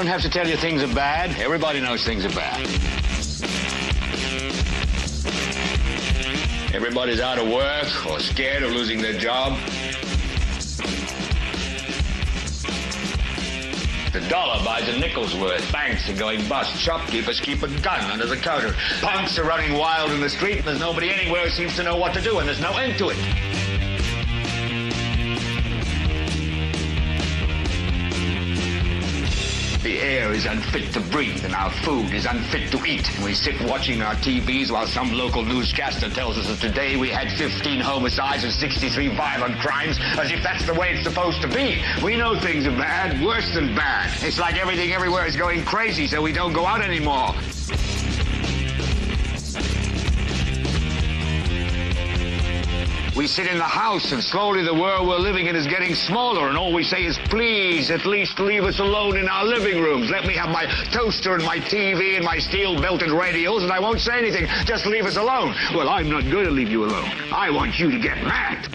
don't have to tell you things are bad. Everybody knows things are bad. Everybody's out of work or scared of losing their job. The dollar buys a nickel's worth. Banks are going bust. Shopkeepers keep a gun under the counter. Punks are running wild in the street. There's nobody anywhere who seems to know what to do, and there's no end to it. The air is unfit to breathe, and our food is unfit to eat. And we sit watching our TVs while some local newscaster tells us that today we had 15 homicides and 63 violent crimes, as if that's the way it's supposed to be. We know things are bad, worse than bad. It's like everything everywhere is going crazy, so we don't go out anymore. We sit in the house, and slowly the world we're living in is getting smaller, and all we say is, please, at least leave us alone in our living rooms. Let me have my toaster and my TV and my steel-belted radios, and I won't say anything. Just leave us alone. Well, I'm not going to leave you alone. I want you to get mad.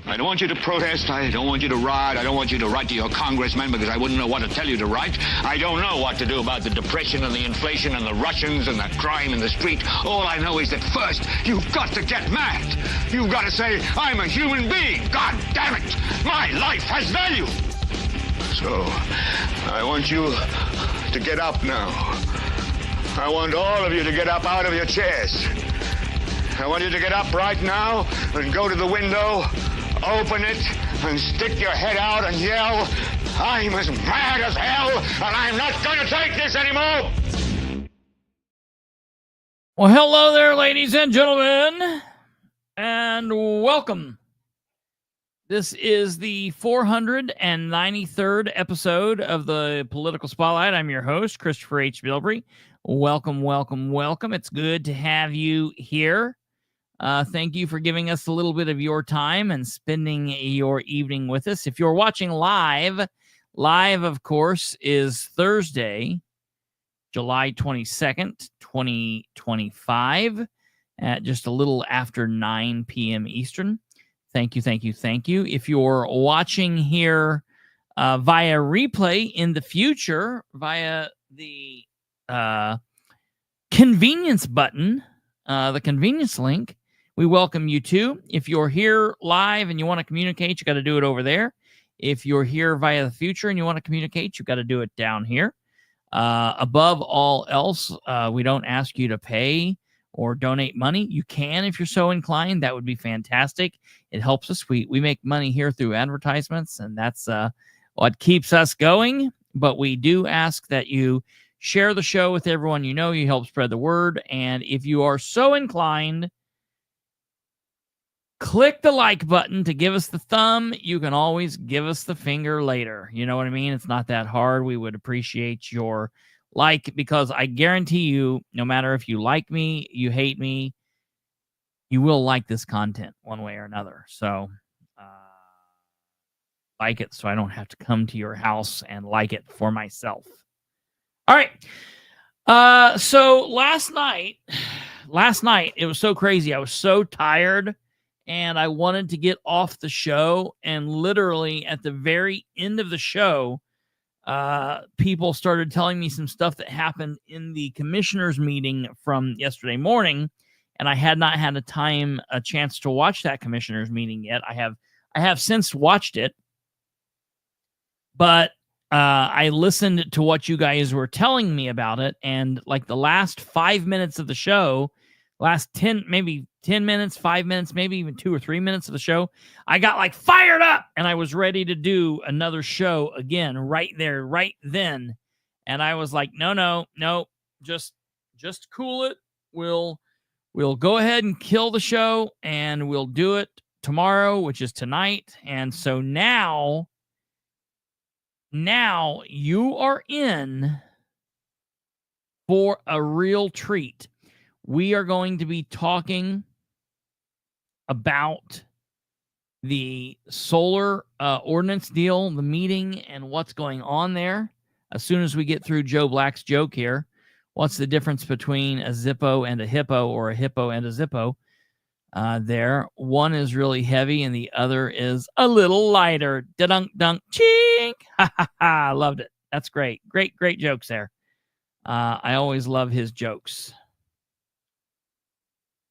I don't want you to protest. I don't want you to riot. I don't want you to write to your congressman because I wouldn't know what to tell you to write. I don't know what to do about the depression and the inflation and the Russians and the crime in the street. All I know is that first, you've got to get mad. You've got to say, I'm a human being. God damn it. My life has value. So, I want you to get up now. I want all of you to get up out of your chairs. I want you to get up right now and go to the window, open it, and stick your head out and yell, I'm as mad as hell, and I'm not going to take this anymore. Well, hello there, ladies and gentlemen, and welcome. This is the 493rd episode of the Political Spotlight. I'm your host, Kristopher H. Bilbrey. Welcome, welcome, welcome. It's good to have you here. Thank you for giving us a little bit of your time and spending your evening with us. If you're watching live, of course, is Thursday, July 22nd, 2025, at just a little after 9 p.m. Eastern. Thank you, thank you, thank you. If you're watching here via replay in the future, via the convenience button, the convenience link, we welcome you too. If you're here live and you want to communicate, you got to do it over there. If you're here via the future and you want to communicate, you got to do it down here. Above all else, we don't ask you to pay or donate money. You can if you're so inclined. That would be fantastic. It helps us. We make money here through advertisements, and that's what keeps us going. But we do ask that you share the show with everyone you know. You help spread the word. And if you are so inclined, click the like button to give us the thumb. You can always give us the finger later. You know what I mean? It's not that hard. We would appreciate your like, because I guarantee you, no matter if you like me, you hate me, you will like this content one way or another. So like it so I don't have to come to your house and like it for myself. All right. So last night, it was so crazy. I was so tired and I wanted to get off the show. And literally at the very end of the show, people started telling me some stuff that happened in the commissioners meeting from yesterday morning. And I had not had a chance to watch that commissioners meeting yet. I have since watched it, but I listened to what you guys were telling me about it. And like the last 5 minutes of the show, last 10 minutes, 5 minutes, maybe even 2 or 3 minutes of the show, I got like fired up and I was ready to do another show again right there, right then. And I was like, no, just cool it. We'll go ahead and kill the show and we'll do it tomorrow, which is tonight. And so now you are in for a real treat. We are going to be talking about the solar ordinance deal, the meeting, and what's going on there. As soon as we get through Joe Black's joke here, what's the difference between a Zippo and a hippo, or a hippo and a Zippo? There, one is really heavy and the other is a little lighter. Da-dunk, dunk, chink. Ha ha ha! Loved it. That's great. Great jokes there. I always love his jokes.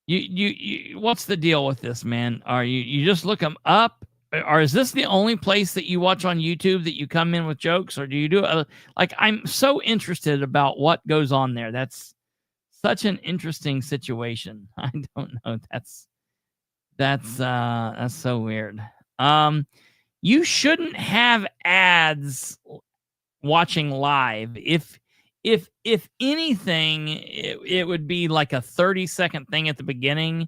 You what's the deal with this, man? Are you just look them up, or is this the only place that you watch on YouTube that you come in with jokes, or do you do like, I'm so interested about what goes on there. That's such an interesting situation. I don't know. That's so weird. You shouldn't have ads watching live. If anything, it would be like a 30-second thing at the beginning,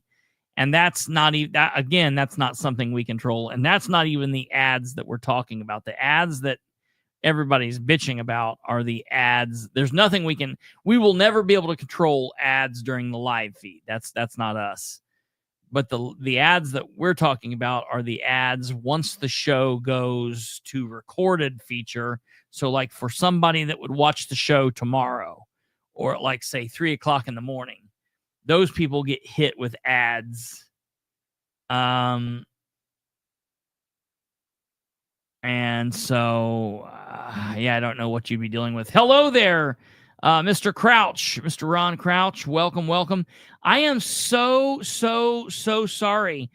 and that's not even that. Again, that's not something we control, and that's not even the ads that we're talking about. The ads that everybody's bitching about are the ads. There's nothing we will never be able to control ads during the live feed. That's not us. But the ads that we're talking about are the ads once the show goes to recorded feature. So like for somebody that would watch the show tomorrow, or like say 3:00 in the morning, those people get hit with ads. And so, yeah, I don't know what you'd be dealing with. Hello there, Mr. Crouch, Mr. Ron Crouch. Welcome. I am so sorry.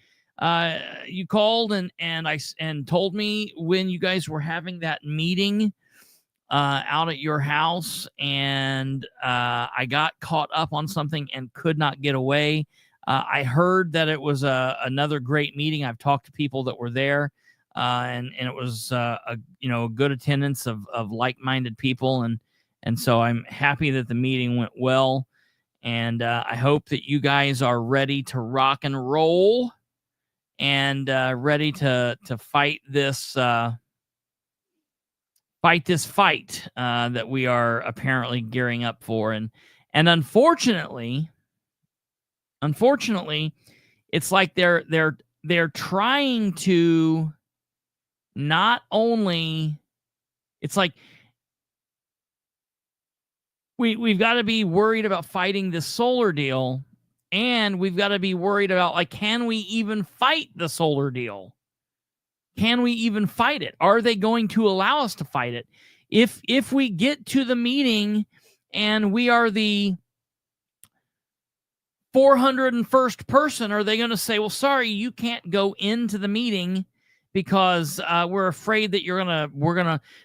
You called and told me when you guys were having that meeting out at your house, and I got caught up on something and could not get away. I heard that it was another great meeting. I've talked to people that were there, and it was a good attendance of like-minded people, and so I'm happy that the meeting went well, and I hope that you guys are ready to rock and roll and ready to fight this. Fight this fight that we are apparently gearing up for, and unfortunately, it's like they're trying to not only. It's like we've got to be worried about fighting this solar deal, and we've got to be worried about, like, can we even fight the solar deal? Can we even fight it? Are they going to allow us to fight it? If we get to the meeting and we are the 401st person, are they going to say, well, sorry, you can't go into the meeting because we're afraid that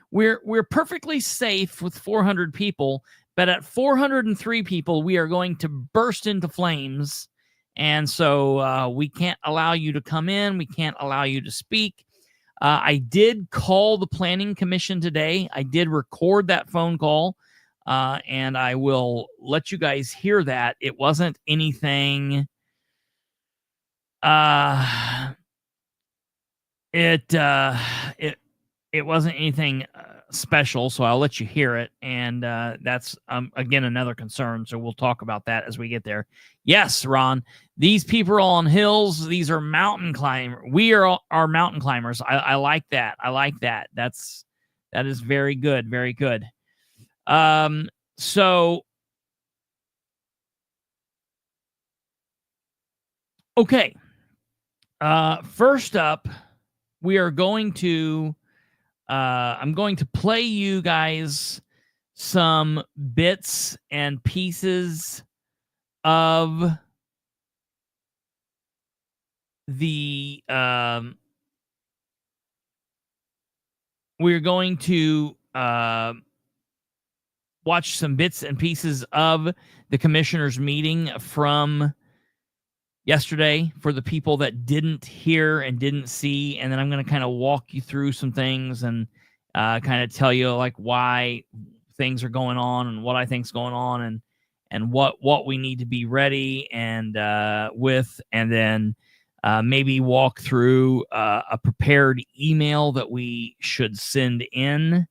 we're perfectly safe with 400 people, but at 403 people, we are going to burst into flames. And so we can't allow you to come in. We can't allow you to speak. I did call the Planning Commission today. I did record that phone call, and I will let you guys hear that. It wasn't anything. It wasn't anything special, so I'll let you hear it. And that's again another concern. So we'll talk about that as we get there. Yes, Ron. These people are on hills. These are mountain climbers. We are mountain climbers. I like that. That is very good. Very good. So, okay. First up, we are going to. I'm going to play you guys some bits and pieces of the we're going to watch some bits and pieces of the commissioners' meeting from yesterday for the people that didn't hear and didn't see, and then I'm going to kind of walk you through some things and kind of tell you like why things are going on and what I think's going on and what we need to be ready and with, and then maybe walk through a prepared email that we should send in,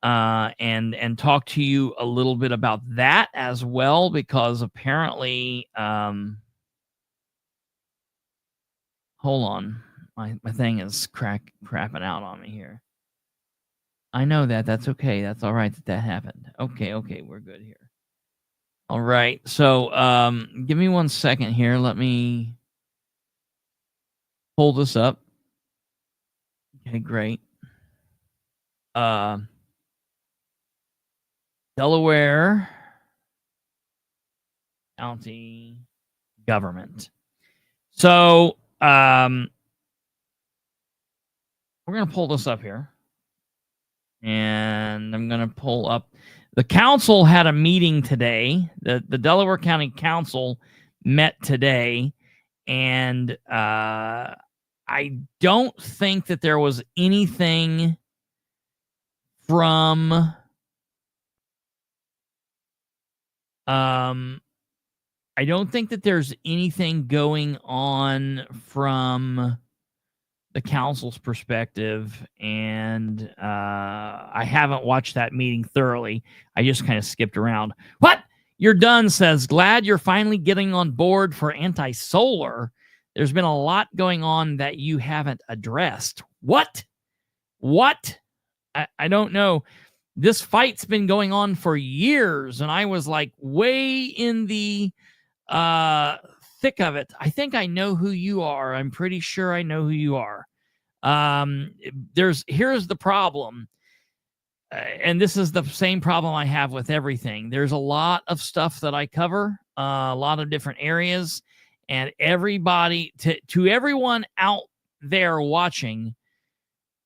and talk to you a little bit about that as well, because apparently, hold on, my thing is crapping out on me here. I know that. That's okay. That's all right that happened. Okay, we're good here. All right. So, give me 1 second here. Let me pull this up. Okay, great. Delaware County government. So we're going to pull this up here. And I'm going to pull up. The council had a meeting today. The Delaware County Council met today. And I don't think that there was anything from I don't think that there's anything going on from the council's perspective, and I haven't watched that meeting thoroughly. I just kind of skipped around. What? You're done, says, glad you're finally getting on board for anti-solar. There's been a lot going on that you haven't addressed. What? I don't know. This fight's been going on for years, and I was like way in the thick of it. I think I know who you are. I'm pretty sure I know who you are. Here's the problem. And this is the same problem I have with everything. There's a lot of stuff that I cover, a lot of different areas, and everybody, to everyone out there watching,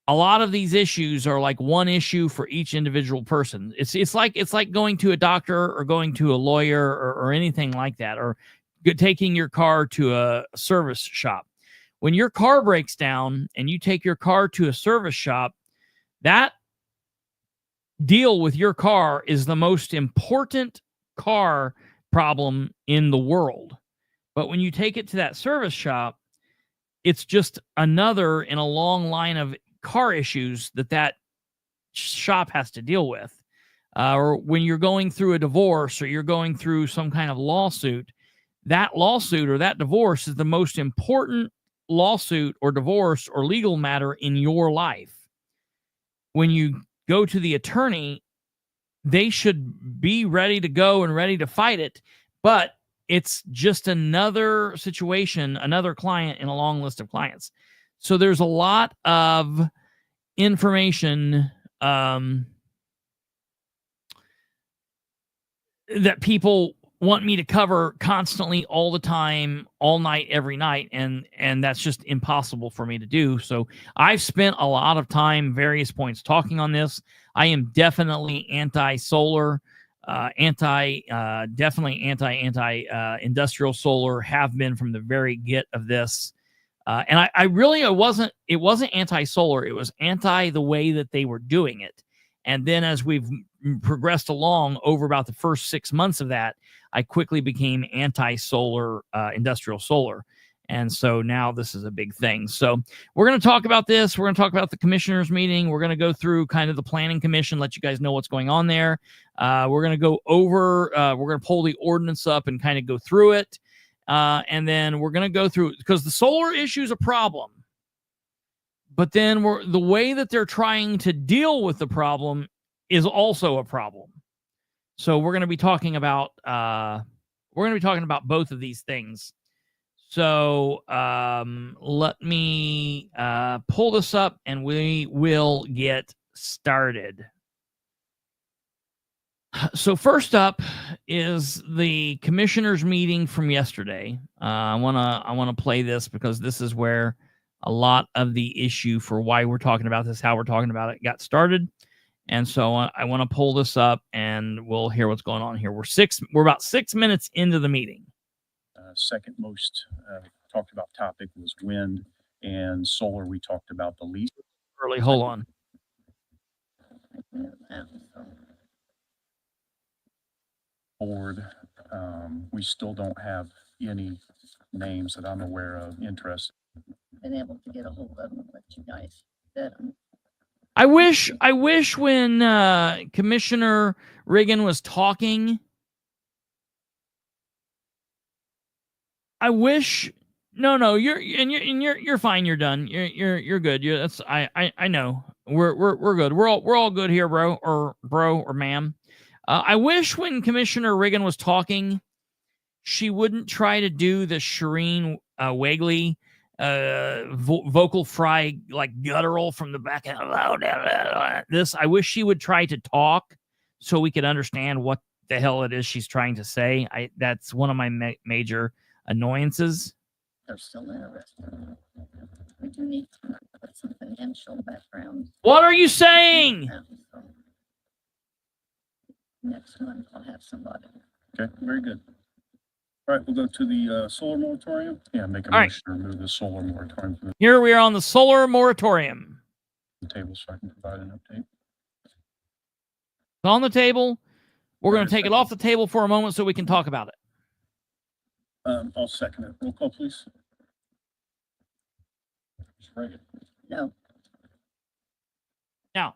a lot of these issues are like one issue for each individual person. It's like going to a doctor or going to a lawyer or anything like that, or taking your car to a service shop. When your car breaks down and you take your car to a service shop, that deal with your car is the most important car problem in the world. But when you take it to that service shop, it's just another in a long line of car issues that shop has to deal with. Or when you're going through a divorce or you're going through some kind of lawsuit, that lawsuit or that divorce is the most important lawsuit or divorce or legal matter in your life. When you go to the attorney, they should be ready to go and ready to fight it, but it's just another situation, another client in a long list of clients. So there's a lot of information that people want me to cover constantly, all the time, all night, every night, and that's just impossible for me to do. So I've spent a lot of time, various points, talking on this. I am definitely anti-solar, definitely anti-industrial solar, have been from the very get of this. And it wasn't anti-solar. It was anti the way that they were doing it. And then as we've progressed along over about the first 6 months of that, I quickly became anti-solar, industrial solar. And so now this is a big thing. So we're going to talk about this. We're going to talk about the commissioners meeting. We're going to go through kind of the planning commission, let you guys know what's going on there. We're going to go over, we're going to pull the ordinance up and kind of go through it. And then we're going to go through, because the solar issue is a problem. But then the way that they're trying to deal with the problem is also a problem. So we're going to be talking about both of these things. So let me pull this up and we will get started. So first up is the commissioners meeting from yesterday. I want to play this because this is where a lot of the issue for why we're talking about this, how we're talking about it, got started. And so I want to pull this up and we'll hear what's going on here. We're about 6 minutes into the meeting. Second most talked about topic was wind and solar. We talked about the least. Early, hold on. Board, we still don't have any names that I'm aware of interested. Been able to get a hold of them, let you guys bid them. I wish when Commissioner Riggin was talking, I wish. No, you're fine. You're done. You're good. I know. We're good. We're all good here, bro or ma'am. I wish when Commissioner Riggin was talking, she wouldn't try to do the Shireen Wagley vocal fry, like guttural from the back end. This, I wish she would try to talk so we could understand what the hell it is she's trying to say. That's one of my major annoyances. They're still interested. We do need some financial background. What are you saying? So next month I'll have somebody. Okay, very good. All right, we'll go to the solar moratorium. Yeah, make a All motion to remove the solar moratorium from Here we are on the solar moratorium. the table so I can provide an update. It's on the table. We're Wait going a to take it second. off the table for a moment so we can talk about it. I'll second it. Roll call, please. Mr. Reagan. No, Now,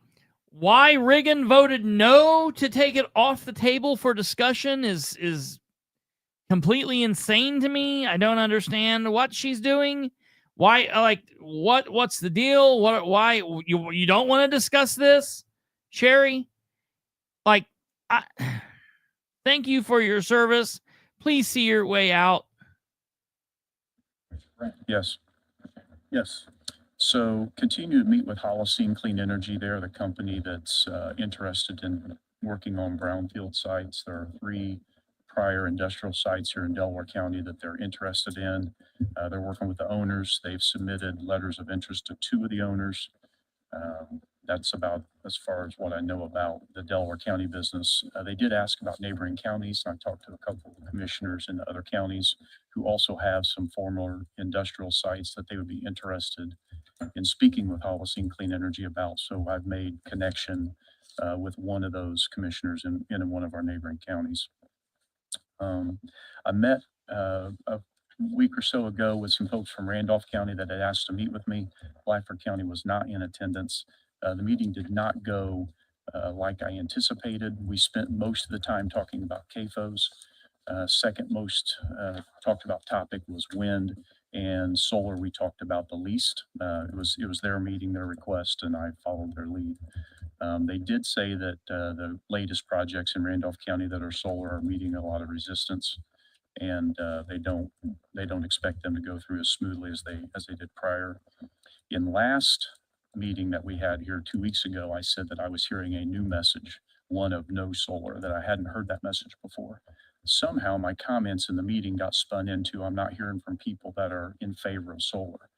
why Reagan voted no to take it off the table for discussion is completely insane to me. I don't understand what she's doing. Why, like, what's the deal? Why you don't want to discuss this, Sherry? Like, thank you for your service. Please see your way out. Yes. Yes. So continue to meet with Holocene Clean Energy. They're the company that's interested in working on brownfield sites. There are 3 prior industrial sites here in Delaware County that they're interested in. They're working with the owners. They've submitted letters of interest to 2 of the owners. That's about as far as what I know about the Delaware County business. They did ask about neighboring counties. I talked to a couple of commissioners in the other counties who also have some former industrial sites that they would be interested in speaking with Holocene Clean Energy about. So I've made connection with one of those commissioners in one of our neighboring counties. I met a week or so ago with some folks from Randolph County that had asked to meet with me. Blackford County was not in attendance. The meeting did not go like I anticipated. We spent most of the time talking about CAFOs. Second most talked about topic was wind, and solar we talked about the least. It was their meeting, their request, and I followed their lead. They did say that the latest projects in Randolph County that are solar are meeting a lot of resistance, and they don't expect them to go through as smoothly as they did prior. In last meeting that we had here 2 weeks ago, I said that I was hearing a new message, one of no solar, that I hadn't heard that message before. Somehow my comments in the meeting got spun into I'm not hearing from people that are in favor of solar.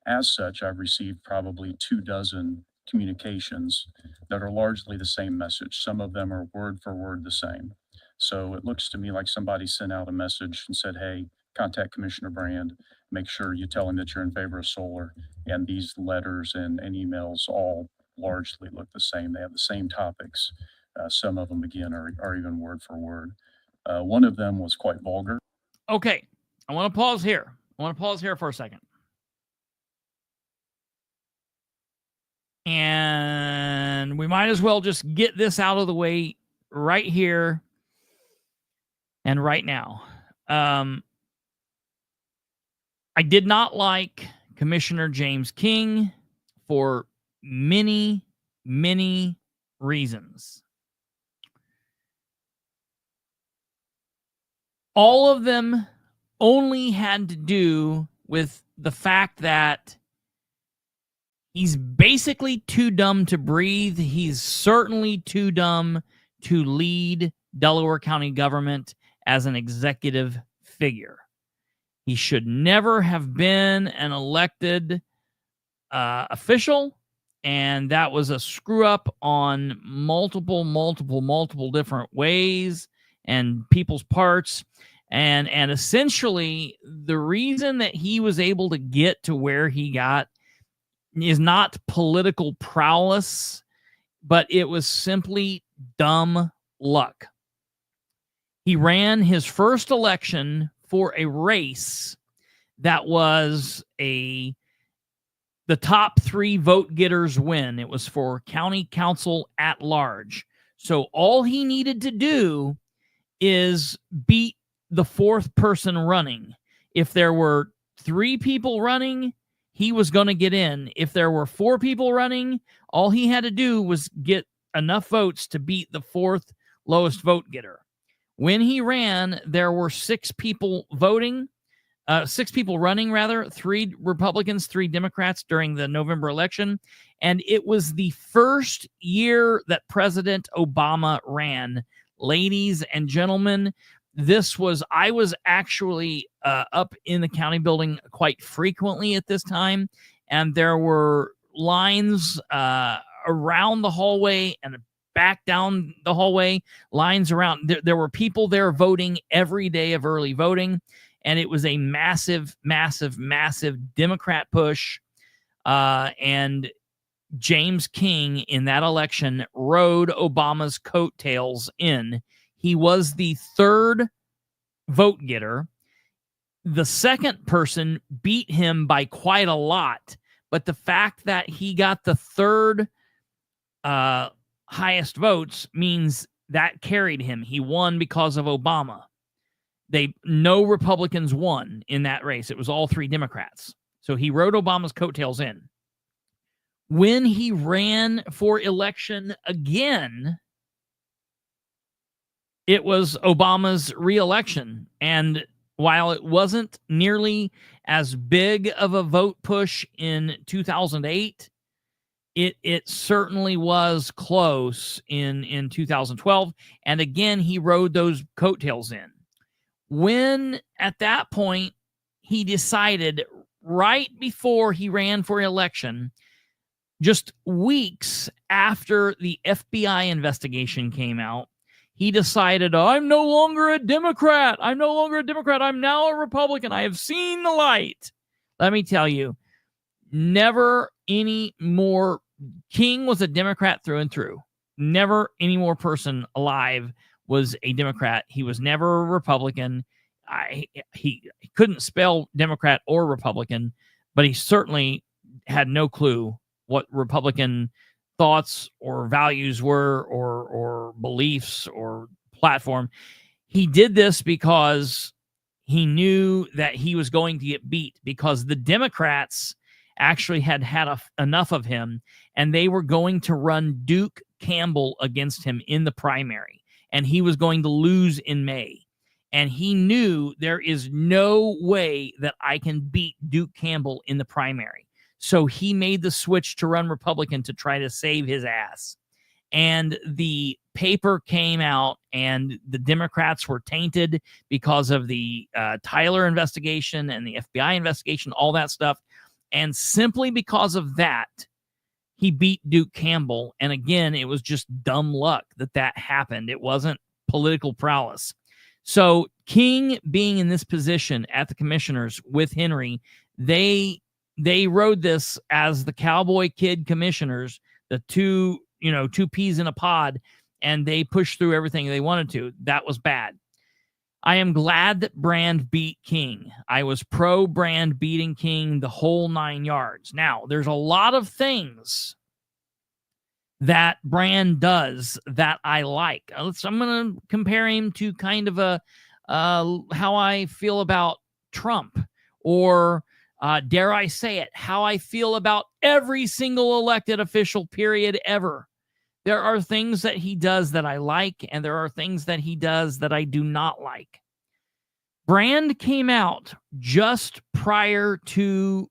As such, I've received probably 24 communications that are largely the same message. Some of them are word for word the same. So it looks to me like somebody sent out a message and said, hey, contact Commissioner Brand, make sure you tell him that you're in favor of solar. And these letters and emails all largely look the same. They have the same topics. Some of them, again, are even word for word. One of them was quite vulgar. Okay, I want to pause here. For a second. And we might as well just get this out of the way right here and right now. I did not like Commissioner James King for many, many reasons. All of them only had to do with the fact that he's basically too dumb to breathe. He's certainly too dumb to lead Delaware County government as an executive figure. He should never have been an elected official, and that was a screw up on multiple different ways and people's parts. And essentially, the reason that he was able to get to where he got is not political prowess, but it was simply dumb luck. He ran his first election for a race that was the top 3 vote getters win. It was for county council at large. So all he needed to do is beat the 4th person running. If there were 3 people running, he was going to get in. If there were 4 people running, all he had to do was get enough votes to beat the 4th lowest vote getter. When he ran, there were 6 people voting. 6 people running, rather, 3 Republicans, 3 Democrats during the November election. And it was the first year that President Obama ran. Ladies and gentlemen, I was actually up in the county building quite frequently at this time. And there were lines around the hallway and back down the hallway, lines around. There were people there voting every day of early voting. And it was a massive, massive, massive Democrat push. And James King in that election rode Obama's coattails in. He was the 3rd vote getter. The second person beat him by quite a lot. But the fact that he got the 3rd highest votes means that carried him. He won because of Obama. No Republicans won in that race. It was all 3 Democrats. So he rode Obama's coattails in. When he ran for election again, it was Obama's re-election. And while it wasn't nearly as big of a vote push in 2008, it certainly was close in 2012. And again, he rode those coattails in. When at that point he decided, right before he ran for election, just weeks after the FBI investigation came out, he decided, I'm no longer a Democrat. I'm no longer a Democrat. I'm now a Republican. I have seen the light. Let me tell you, never any more. King was a Democrat through and through. Never any more person alive was a Democrat. He was never a Republican. He couldn't spell Democrat or Republican, but he certainly had no clue what Republican thoughts or values were, or beliefs or platform. He did this because he knew that he was going to get beat, because the Democrats actually had enough of him, and they were going to run Duke Campbell against him in the primary, and he was going to lose in May. And he knew, there is no way that I can beat Duke Campbell in the primary. So he made the switch to run Republican to try to save his ass. And the paper came out, and the Democrats were tainted because of the Tyler investigation and the FBI investigation, all that stuff. And simply because of that, he beat Duke Campbell. And again, it was just dumb luck that happened. It wasn't political prowess. So King being in this position at the commissioners with Henry, they rode this as the cowboy kid commissioners, the two peas in a pod, and they pushed through everything they wanted to. That was bad. I am glad that Brand beat King. I was pro Brand beating King the whole 9 yards. Now, there's a lot of things that Brand does that I like. I'm going to compare him to kind of how I feel about Trump, or dare I say it, how I feel about every single elected official, period, ever. There are things that he does that I like, and there are things that he does that I do not like. Brand came out just prior to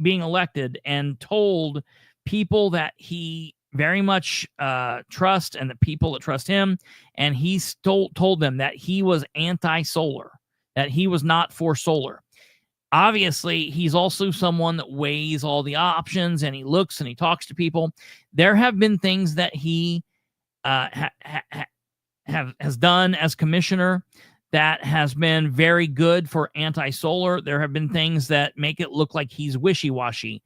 being elected and told people that he very much trust, and the people that trust him, and he told them that he was anti-solar, that he was not for solar. Obviously, he's also someone that weighs all the options, and he looks and he talks to people. There have been things that he has done as commissioner that has been very good for anti-solar. There have been things that make it look like he's wishy-washy.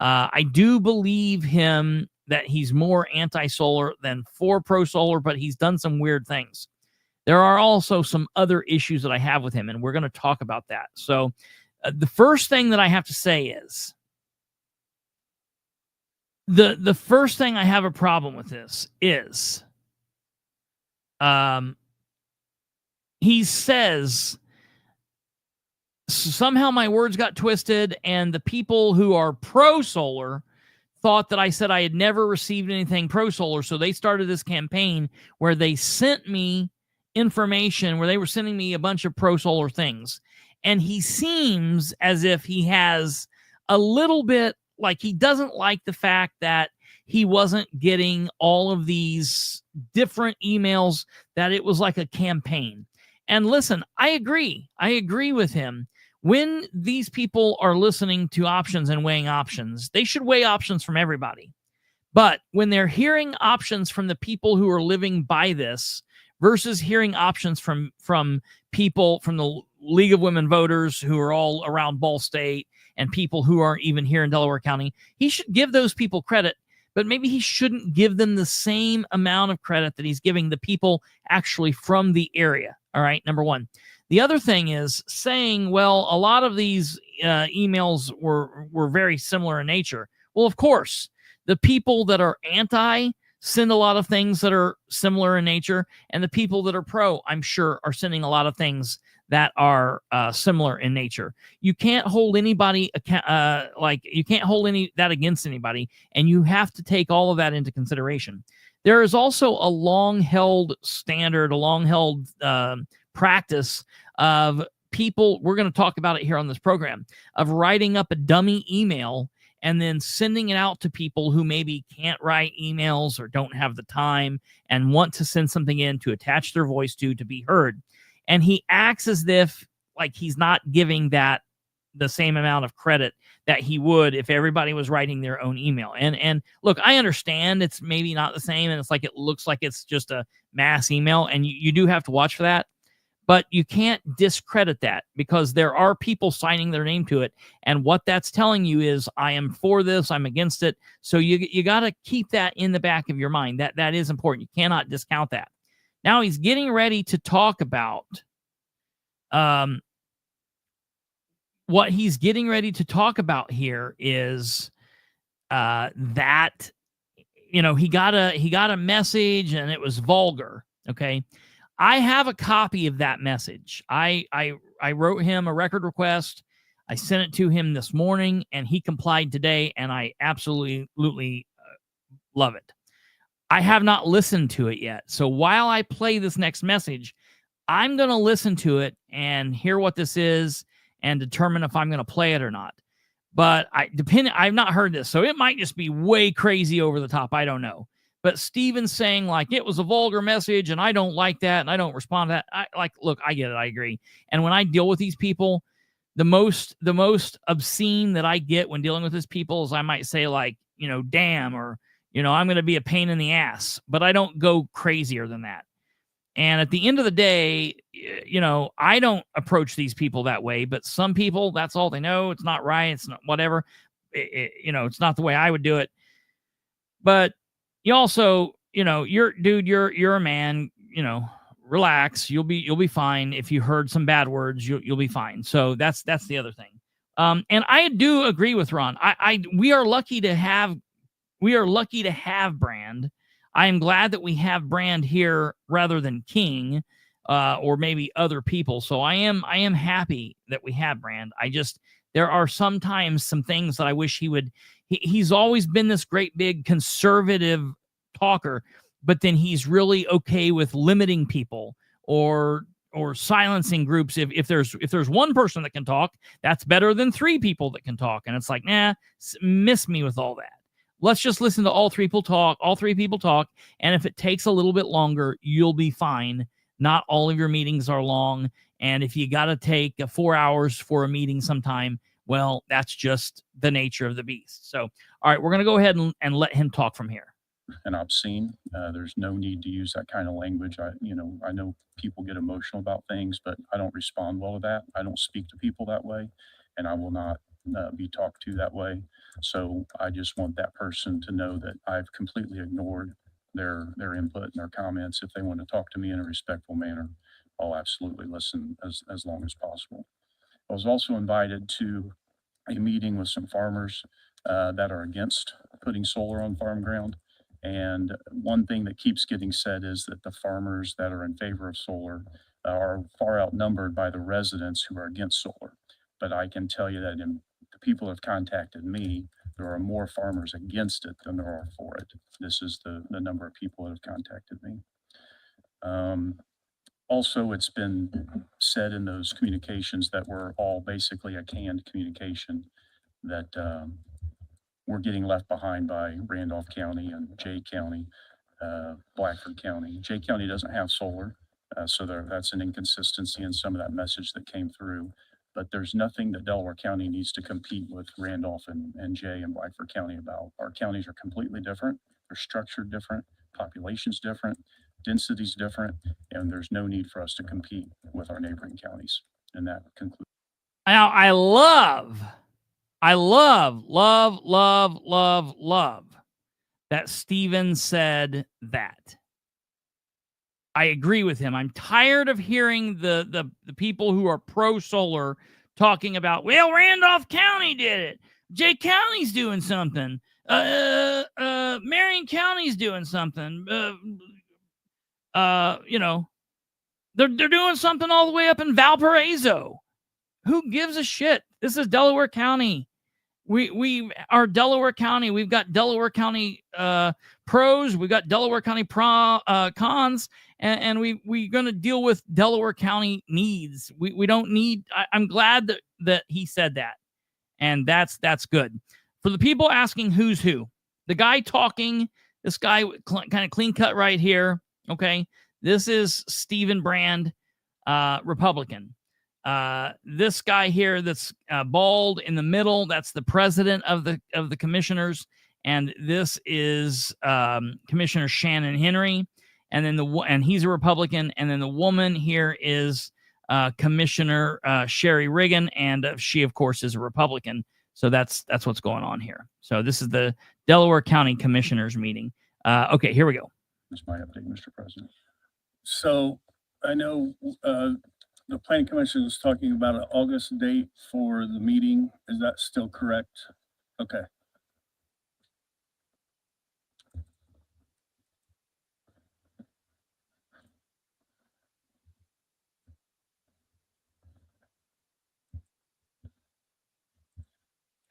I do believe him that he's more anti-solar than for pro-solar, but he's done some weird things. There are also some other issues that I have with him, and we're going to talk about that. So the first thing that I have to say is, the first thing I have a problem with this is, he says, somehow my words got twisted, and the people who are pro-solar thought that I said I had never received anything pro-solar, so they started this campaign where they sent me information, where they were sending me a bunch of pro-solar things. And he seems as if he has a little bit, like he doesn't like the fact that he wasn't getting all of these different emails, that it was like a campaign. And listen, I agree. I agree with him. When these people are listening to options and weighing options, they should weigh options from everybody. But when they're hearing options from the people who are living by this versus hearing options from people from the League of Women Voters who are all around Ball State and people who aren't even here in Delaware County, he should give those people credit, but maybe he shouldn't give them the same amount of credit that he's giving the people actually from the area. All right, number one. The other thing is saying, well, a lot of these emails were very similar in nature. Well, of course, the people that are anti send a lot of things that are similar in nature, and the people that are pro, I'm sure, are sending a lot of things that are similar in nature. You can't hold anybody you can't hold that against anybody, and you have to take all of that into consideration. There is also a long-held standard, a long-held practice of people, we're going to talk about it here on this program, of writing up a dummy email and then sending it out to people who maybe can't write emails or don't have the time and want to send something in to attach their voice to be heard. And he acts as if like he's not giving that the same amount of credit that he would if everybody was writing their own email. And look, I understand it's maybe not the same, and it's like it looks like it's just a mass email, and you do have to watch for that. But you can't discredit that, because there are people signing their name to it. And what that's telling you is, I am for this, I'm against it. So you got to keep that in the back of your mind. That is important. You cannot discount that. Now he's getting ready to talk about what he's getting ready to talk about here is that, you know, he got a message and it was vulgar. Okay. I have a copy of that message. I wrote him a record request. I sent it to him this morning, and he complied today, and I absolutely love it. I have not listened to it yet. So while I play this next message, I'm going to listen to it and hear what this is and determine if I'm going to play it or not. But I've not heard this, so it might just be way crazy over the top. I don't know. But Steven's saying, like, it was a vulgar message, and I don't like that, and I don't respond to that. Look, I get it. I agree. And when I deal with these people, the most obscene that I get when dealing with these people is I might say, like, you know, damn, or, you know, I'm going to be a pain in the ass. But I don't go crazier than that. And at the end of the day, you know, I don't approach these people that way. But some people, that's all they know. It's not right. It's not whatever. You know, it's not the way I would do it. But you also, you know, you're a man, you know, relax. You'll be fine. If you heard some bad words, you'll be fine. So that's the other thing. And I do agree with Ron. We are lucky to have Brand. I am glad that we have Brand here rather than King, or maybe other people. So I am happy that we have Brand. There are sometimes some things that I wish he would. He's always been this great big conservative talker, but then he's really okay with limiting people or silencing groups. If there's one person that can talk, that's better than three people that can talk. And it's like, nah, miss me with all that. Let's just listen to all three people talk. And if it takes a little bit longer, you'll be fine. Not all of your meetings are long. And if you got to take 4 hours for a meeting sometime, well, that's just the nature of the beast. So, all right, we're going to go ahead and let him talk from here. And obscene. There's no need to use that kind of language. I know people get emotional about things, but I don't respond well to that. I don't speak to people that way, and I will not be talked to that way. So I just want that person to know that I've completely ignored their input and their comments. If they want to talk to me in a respectful manner, I'll absolutely listen as long as possible. I was also invited to a meeting with some farmers that are against putting solar on farm ground. And one thing that keeps getting said is that the farmers that are in favor of solar are far outnumbered by the residents who are against solar. But I can tell you that in the people who have contacted me, there are more farmers against it than there are for it. This is the number of people that have contacted me. Also, it's been said in those communications that were all basically a canned communication, that we're getting left behind by Randolph County and Jay County, Blackford County. Jay County doesn't have solar, so that's an inconsistency in some of that message that came through. But there's nothing that Delaware County needs to compete with Randolph and Jay and Blackford County about. Our counties are completely different. They're structured different, population's different, density's different, and there's no need for us to compete with our neighboring counties. And that concludes. Now, I love that Stephen said that. I agree with him. I'm tired of hearing the people who are pro-solar talking about, well, Randolph County did it. Jay County's doing something. Marion County's doing something. You know, they're doing something all the way up in Valparaiso. Who gives a shit? This is Delaware County. We are Delaware County. We've got Delaware County pros. We've got Delaware County cons, and we're going to deal with Delaware County needs. We don't need. I'm glad that he said that, and that's good. For the people asking who's who, the guy talking, this guy kind of clean cut right here. Okay, this is Stephen Brand, Republican. This guy here that's bald in the middle, that's the president of the commissioners, and this is Commissioner Shannon Henry, and then and he's a Republican, and then the woman here is Commissioner Sherry Riggin, and she of course is a Republican. So that's what's going on here. So this is the Delaware County Commissioners meeting. Okay, here we go. That's my update, Mr. President. So I know the planning commission is talking about an August date for the meeting. Is that still correct? Okay.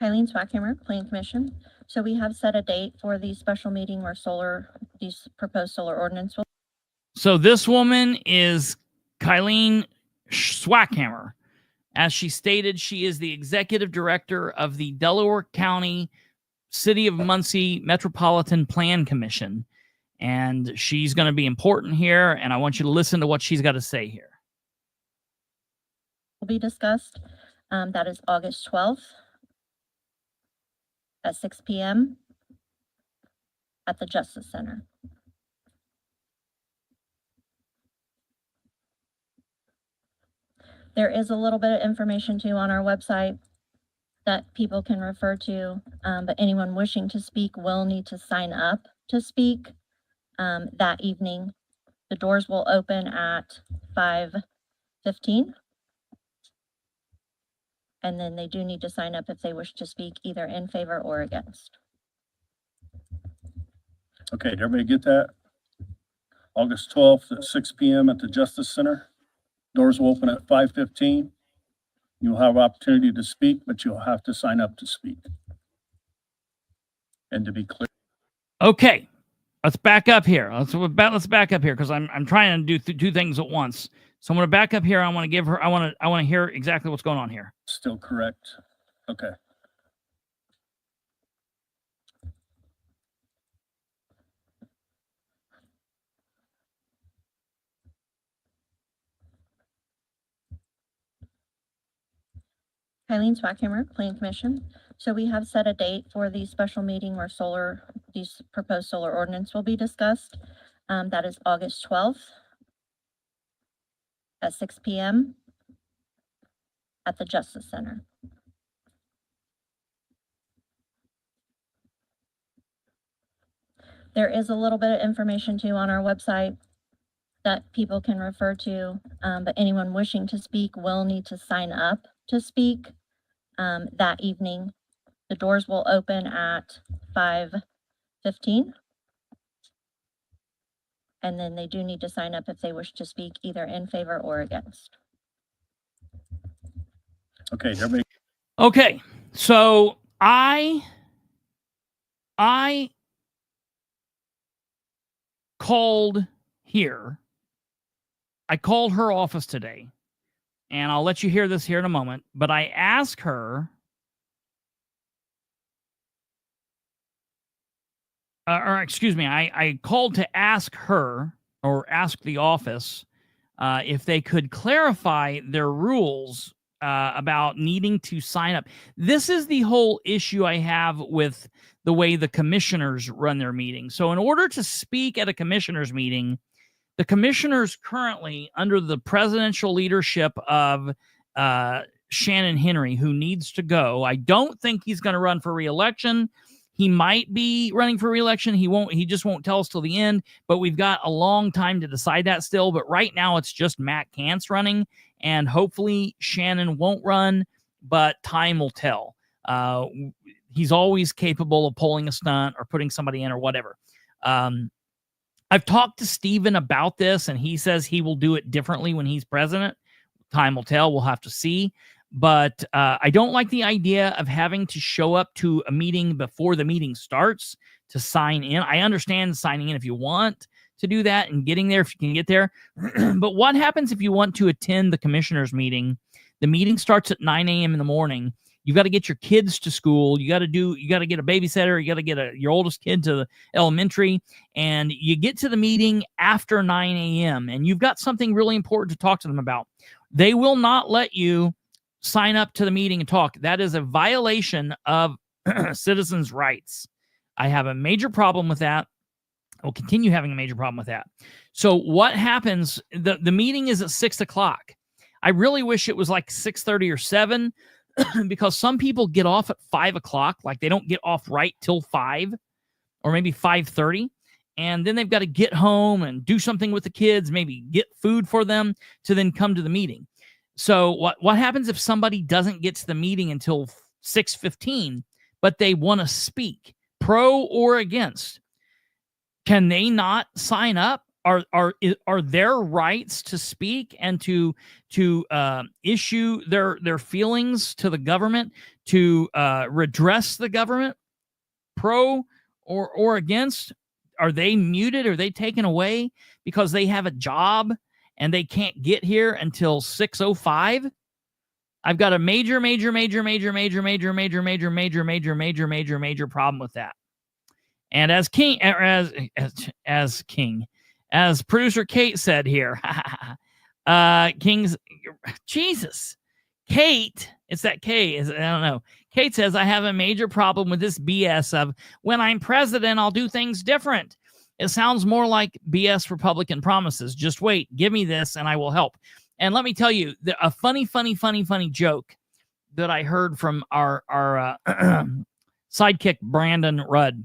Eileen Swackhammer, Planning Commission. So we have set a date for the special meeting where these proposed solar ordinance will. So this woman is Eileen Swackhammer. As she stated, she is the executive director of the Delaware County City of Muncie Metropolitan Plan Commission. And she's going to be important here, and I want you to listen to what she's got to say here. Will be discussed. That is August 12th at 6 p.m. at the Justice Center. There is a little bit of information too on our website that people can refer to, but anyone wishing to speak will need to sign up to speak that evening. The doors will open at 5:15. And then they do need to sign up if they wish to speak either in favor or against. Okay, did everybody get that? August 12th at 6 p.m. at the Justice Center. Doors will open at 5:15. You'll have opportunity to speak, but you'll have to sign up to speak. And to be clear. Okay, let's back up here. Let's back up here because I'm trying to do two things at once. So I'm going to back up here. I want to hear exactly what's going on here. Still correct? Okay. Eileen Swackhammer, Planning Commission. So we have set a date for the special meeting where these proposed solar ordinance will be discussed. That is August 12th at 6 p.m. at the Justice Center. There is a little bit of information too on our website that people can refer to, but anyone wishing to speak will need to sign up to speak that evening. The doors will open at 5:15. And then they do need to sign up if they wish to speak either in favor or against. Okay, everybody. Okay, so I called here I called her office today, and I'll let you hear this here in a moment, but I asked her, or excuse me, I called to ask her or ask the office if they could clarify their rules about needing to sign up. This is the whole issue I have with the way the commissioners run their meetings. So in order to speak at a commissioners meeting, the commissioners currently, under the presidential leadership of Shannon Henry, who needs to go, I don't think he's going to run for re-election. He might be running for re-election. He just won't tell us till the end, but we've got a long time to decide that still. But right now it's just Matt Kantz running, and hopefully Shannon won't run, but time will tell. He's always capable of pulling a stunt or putting somebody in or whatever. I've talked to Steven about this, and he says he will do it differently when he's president. Time will tell. We'll have to see. But I don't like the idea of having to show up to a meeting before the meeting starts to sign in. I understand signing in if you want to do that and getting there if you can get there. But what happens if you want to attend the commissioners meeting? The meeting starts at 9 a.m. in the morning. You've got to get your kids to school. You got to get a babysitter. You got to get your oldest kid to the elementary, and you get to the meeting after 9 a.m. and you've got something really important to talk to them about. They will not let you sign up to the meeting and talk. That is a violation of citizens' rights. I have a major problem with that. I will continue having a major problem with that. So what happens? The meeting is at 6 o'clock. I really wish it was like 6:30 or 7 because some people get off at 5 o'clock. Like they don't get off right till 5 or maybe 5:30. And then they've got to get home and do something with the kids, maybe get food for them to then come to the meeting. So what happens if somebody doesn't get to the meeting until 6:15, but they want to speak, pro or against? Can they not sign up? Are their rights to speak and to issue their feelings to the government, to redress the government, pro or against? Are they muted? Are they taken away because they have a job and they can't get here until 6:05? I've got a major problem with that. And as producer Kate said here, Kate, it's that K, I don't know. Kate says, I have a major problem with this BS of when I'm president, I'll do things different. It sounds more like BS Republican promises. Just wait, give me this and I will help. And let me tell you, a funny joke that I heard from our sidekick, Brandon Rudd.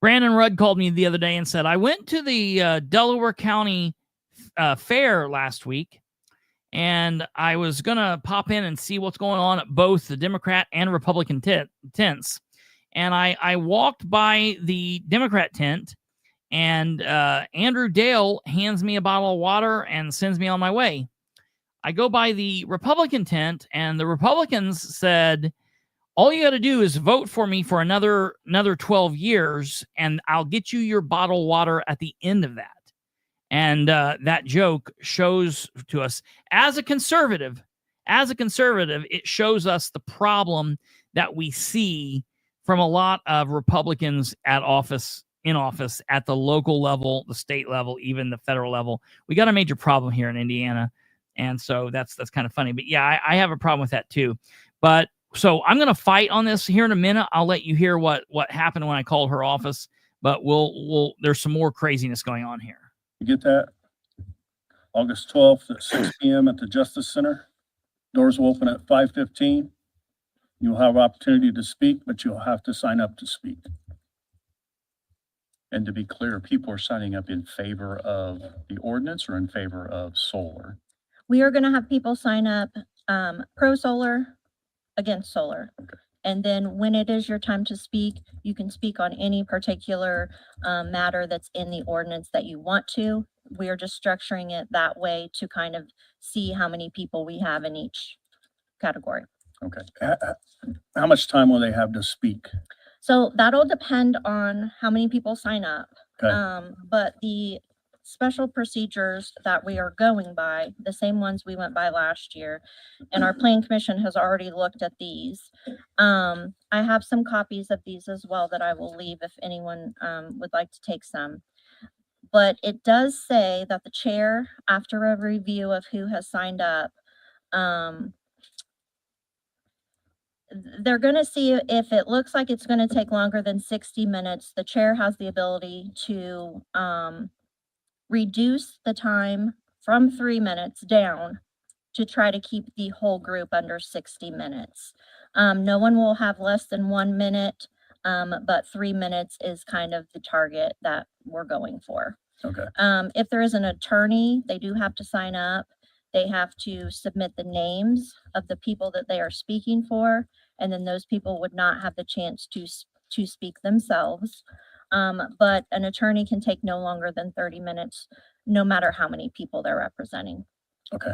Brandon Rudd called me the other day and said, I went to the Delaware County fair last week, and I was going to pop in and see what's going on at both the Democrat and Republican tents. And I walked by the Democrat tent, and Andrew Dale hands me a bottle of water and sends me on my way. I go by the Republican tent, and the Republicans said, all you got to do is vote for me for another 12 years, and I'll get you your bottled water at the end of that. And that joke shows to us, as a conservative, it shows us the problem that we see from a lot of Republicans in office at the local level, the state level, even the federal level. We got a major problem here in Indiana. And so that's kind of funny. But yeah, I have a problem with that too. But so I'm going to fight on this here in a minute. I'll let you hear what happened when I called her office, but there's some more craziness going on here. You get that? August 12th at 6 p.m. at the Justice Center. Doors will open at 5:15. You'll have opportunity to speak, but you'll have to sign up to speak. And to be clear, people are signing up in favor of the ordinance or in favor of solar? We are going to have people sign up pro solar, against solar. Okay. And then when it is your time to speak, you can speak on any particular matter that's in the ordinance that you want to. We are just structuring it that way to kind of see how many people we have in each category. Okay. How much time will they have to speak? So that'll depend on how many people sign up. Okay. But the special procedures that we are going by, the same ones we went by last year. And our plan commission has already looked at these. I have some copies of these as well that I will leave if anyone would like to take some. But it does say that the chair, after a review of who has signed up, they're going to see if it looks like it's going to take longer than 60 minutes. The chair has the ability to reduce the time from 3 minutes down to try to keep the whole group under 60 minutes. No one will have less than 1 minute, but 3 minutes is kind of the target that we're going for. Okay. If there is an attorney, they do have to sign up. They have to submit the names of the people that they are speaking for, and then those people would not have the chance to speak themselves. But an attorney can take no longer than 30 minutes, no matter how many people they're representing. Okay.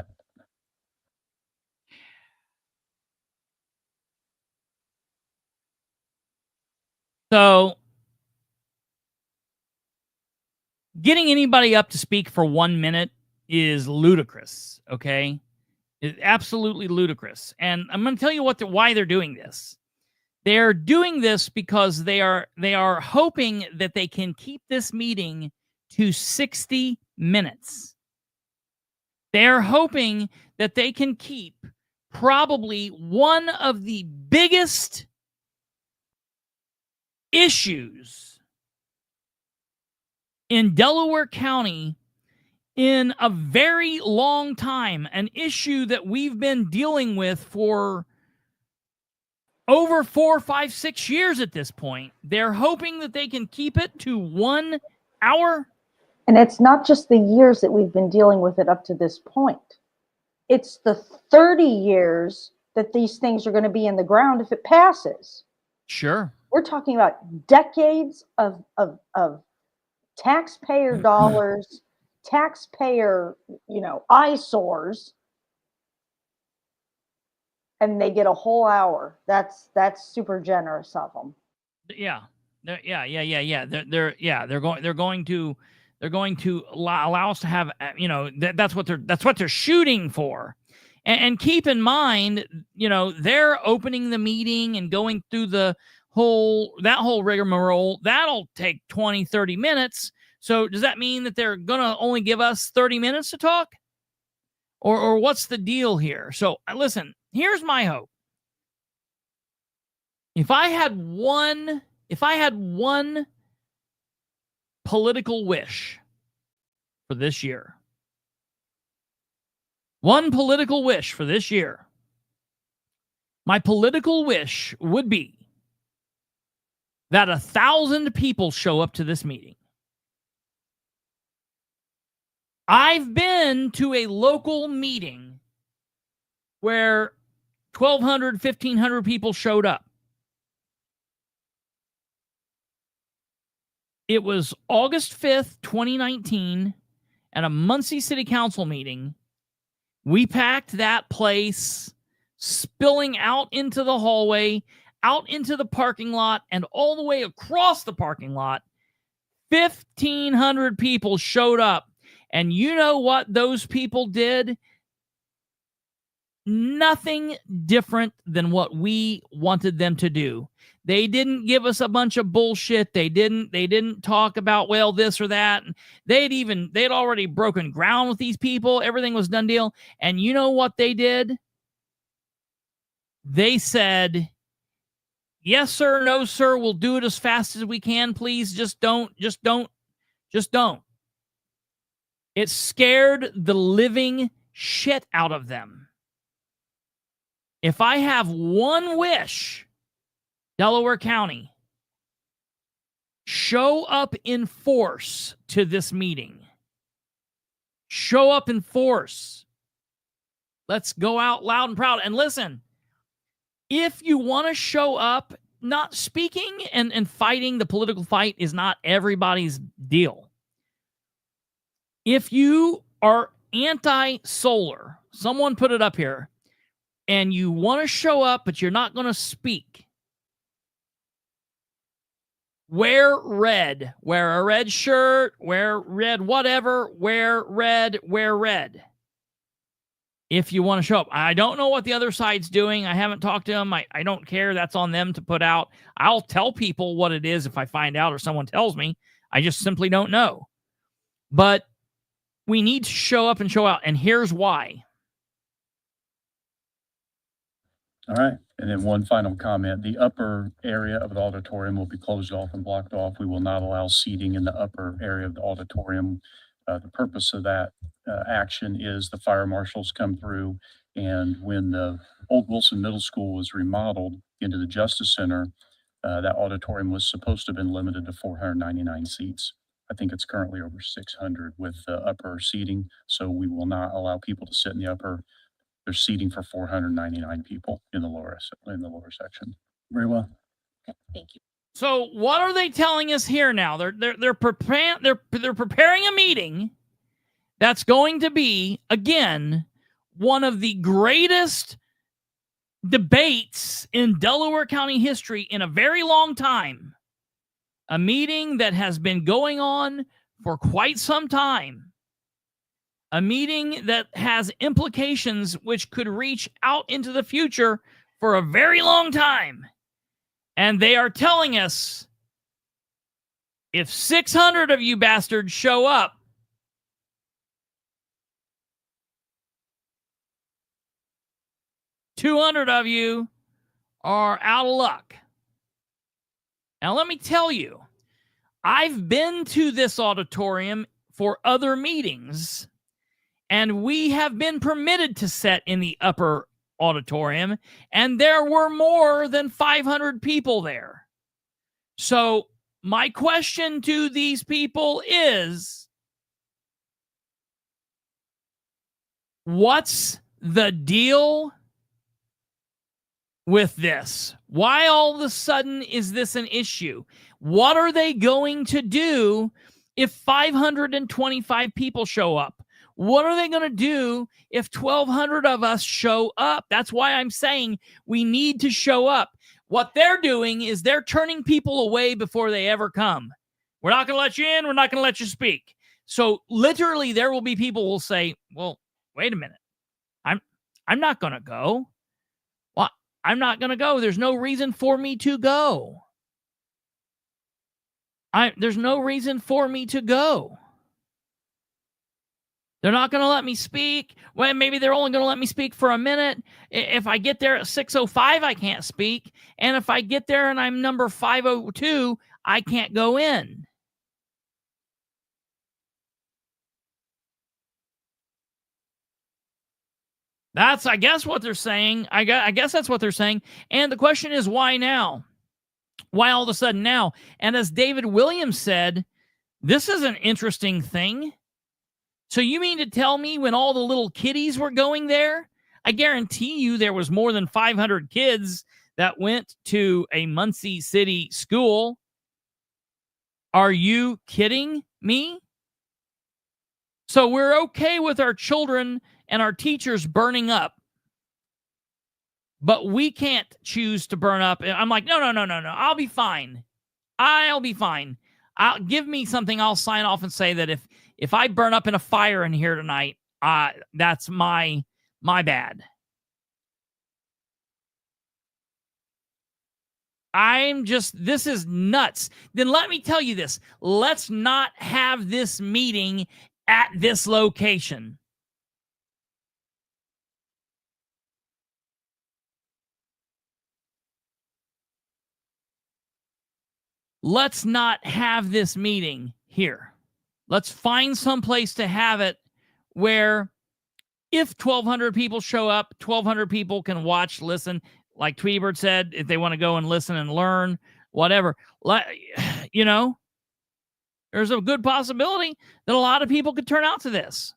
So getting anybody up to speak for 1 minute is ludicrous, okay? It's absolutely ludicrous. And I'm going to tell you why they're doing this. They're doing this because they are hoping that they can keep this meeting to 60 minutes. They're hoping that they can keep probably one of the biggest issues in Delaware County in a very long time, an issue that we've been dealing with for over 4, 5, 6 years at this point. They're hoping that they can keep it to 1 hour. And it's not just the years that we've been dealing with it up to this point. It's the 30 years that these things are going to be in the ground if it passes. Sure. We're talking about decades of taxpayer dollars, taxpayer, eyesores, and they get a whole hour. That's super generous of them. Yeah. They're going to allow us to have, that's what they're shooting for. And keep in mind, they're opening the meeting and going through that whole rigmarole. That'll take 20, 30 minutes. So does that mean that they're going to only give us 30 minutes to talk? Or what's the deal here? So listen, here's my hope. If I had one political wish for this year, my political wish would be that 1,000 people show up to this meeting. I've been to a local meeting where 1,200, 1,500 people showed up. It was August 5th, 2019, at a Muncie City Council meeting. We packed that place, spilling out into the hallway, out into the parking lot, and all the way across the parking lot. 1,500 people showed up. And you know what those people did? Nothing different than what we wanted them to do. They didn't give us a bunch of bullshit. They didn't talk about, well, this or that. They'd already broken ground with these people. Everything was done deal. And you know what they did? They said, yes, sir, no, sir, we'll do it as fast as we can. Please just don't. It scared the living shit out of them. If I have one wish, Delaware County, show up in force to this meeting. Show up in force. Let's go out loud and proud. And listen, if you want to show up, not speaking and fighting the political fight is not everybody's deal. If you are anti-solar, someone put it up here, and you want to show up, but you're not going to speak, wear red. Wear a red shirt, wear red whatever, wear red, wear red. If you want to show up. I don't know what the other side's doing. I haven't talked to them. I don't care. That's on them to put out. I'll tell people what it is if I find out or someone tells me. I just simply don't know. But we need to show up and show out. And here's why. All right. And then one final comment. The upper area of the auditorium will be closed off and blocked off. We will not allow seating in the upper area of the auditorium. The purpose of that action is the fire marshals come through, and when the old Wilson Middle School was remodeled into the Justice Center, that auditorium was supposed to have been limited to 499 seats. I think it's currently over 600 with the upper seating, so we will not allow people to sit in the upper. There's seating for 499 people in the lower section. Very well. Okay, thank you. So what are they telling us here now? They're preparing a meeting that's going to be, again, one of the greatest debates in Delaware County history in a very long time. A meeting that has been going on for quite some time. A meeting that has implications which could reach out into the future for a very long time. And they are telling us, if 600 of you bastards show up, $200 of you are out of luck. Now, let me tell you, I've been to this auditorium for other meetings, and we have been permitted to sit in the upper auditorium, and there were more than 500 people there. So my question to these people is, what's the deal with this? Why all of a sudden is this an issue? What are they going to do if 525 people show up? What are they going to do if 1,200 of us show up? That's why I'm saying we need to show up. What they're doing is they're turning people away before they ever come. We're not going to let you in. We're not going to let you speak. So literally there will be people who will say, well, wait a minute. I'm not going to go. Well, I'm not going to go. There's no reason for me to go. There's no reason for me to go. They're not going to let me speak. Well, maybe they're only going to let me speak for a minute. If I get there at 6:05, I can't speak. And if I get there and I'm number 502, I can't go in. That's, I guess, what they're saying. I guess that's what they're saying. And the question is, why now? Why all of a sudden now? And as David Williams said, this is an interesting thing. So you mean to tell me when all the little kiddies were going there, I guarantee you there was more than 500 kids that went to a Muncie City school. Are you kidding me? So we're okay with our children and our teachers burning up, but we can't choose to burn up. I'm like, no. I'll be fine. I'll be fine. Give me something. I'll sign off and say that if I burn up in a fire in here tonight, that's my bad. This is nuts. Then let me tell you this. Let's not have this meeting at this location. Let's not have this meeting here. Let's find some place to have it where if 1,200 people show up, 1,200 people can watch, listen, like Tweety Bird said, if they want to go and listen and learn, whatever. You know, there's a good possibility that a lot of people could turn out to this.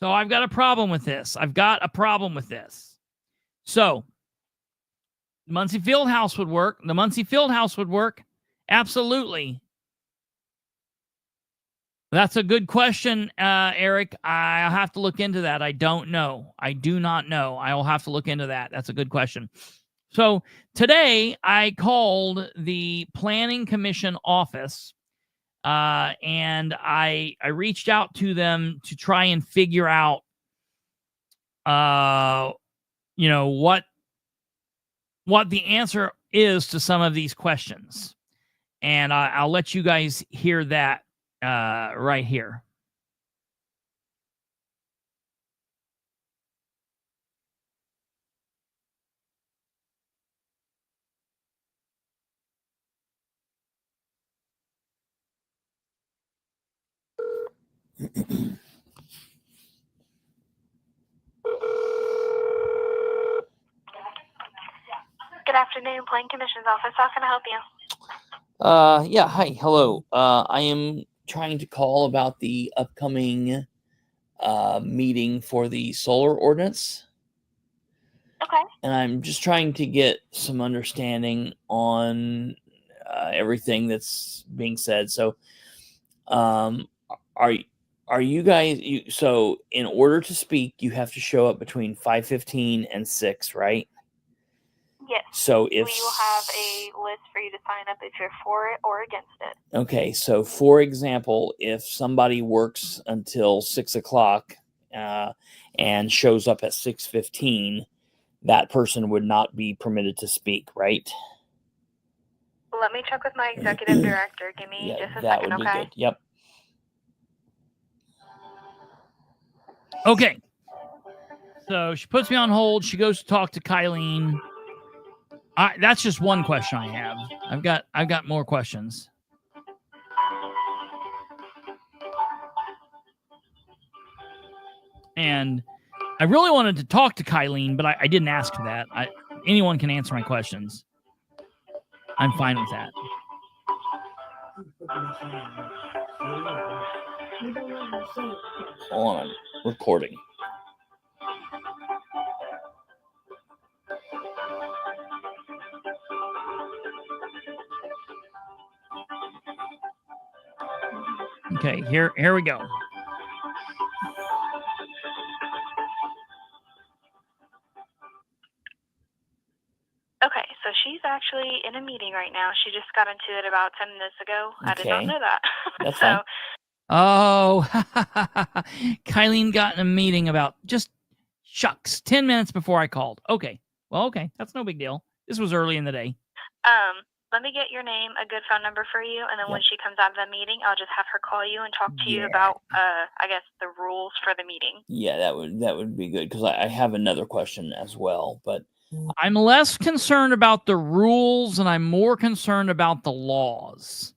So I've got a problem with this. So the Muncie Fieldhouse would work. Absolutely. That's a good question, Eric. I'll have to look into that. I don't know. I do not know. I will have to look into that. That's a good question. So today I called the Planning Commission office, and I reached out to them to try and figure out, you know, what the answer is to some of these questions. And I'll let you guys hear that right here. Good afternoon, Planning Commission's office. How can I help you? Yeah, hi, hello. I am trying to call about the upcoming meeting for the solar ordinance. Okay. And I'm just trying to get some understanding on everything that's being said. So, are you guys? So, in order to speak, you have to show up between 5:15 and 6, right? Yes. So if we will have a list for you to sign up if you're for it or against it. Okay, so for example, if somebody works until 6 o'clock and shows up at 6:15, that person would not be permitted to speak, right? Let me check with my executive director. Give me just a that second, would be okay? good. Yep. Okay. So she puts me on hold. She goes to talk to Kylene. That's just one question I have. I've got more questions. And I really wanted to talk to Kylene, but I didn't ask for that. Anyone can answer my questions. I'm fine with that. Hold on, I'm recording. Okay, here we go. Okay, so she's actually in a meeting right now. She just got into it about 10 minutes ago. Okay. I did not know that. That's fine. Oh, Kylene got in a meeting about just 10 minutes before I called. Okay. Well, okay. That's no big deal. This was early in the day. Let me get your name, a good phone number for you, and then when she comes out of the meeting, I'll just have her call you and talk to you about, I guess, the rules for the meeting. Yeah, that would be good, because I have another question as well, but I'm less concerned about the rules, and I'm more concerned about the laws.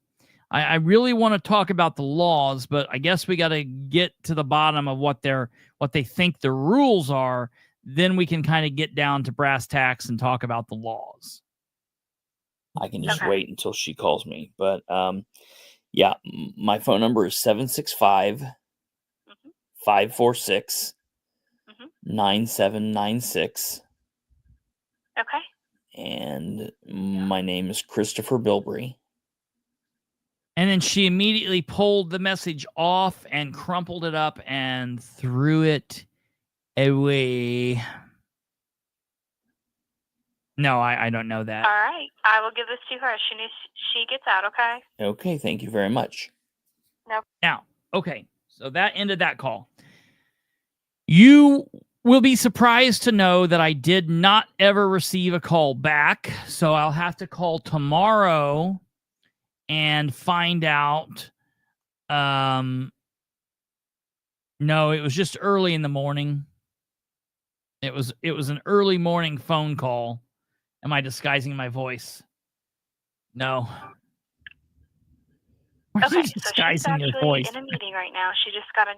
I really want to talk about the laws, but I guess we got to get to the bottom of what they think the rules are. Then we can kind of get down to brass tacks and talk about the laws. I can just wait until she calls me. But yeah, my phone number is 765-546-9796. Okay. And my name is Kristopher Bilbrey. And then she immediately pulled the message off and crumpled it up and threw it away. No, I don't know that. All right. I will give this to her as soon as she gets out, okay? Okay, thank you very much. No. Now, okay, so that ended that call. You will be surprised to know that I did not ever receive a call back, so I'll have to call tomorrow and find out. No, it was just early in the morning. It was an early morning phone call. Am I disguising my voice? No. Okay, so she's actually in a meeting right now. She just got a...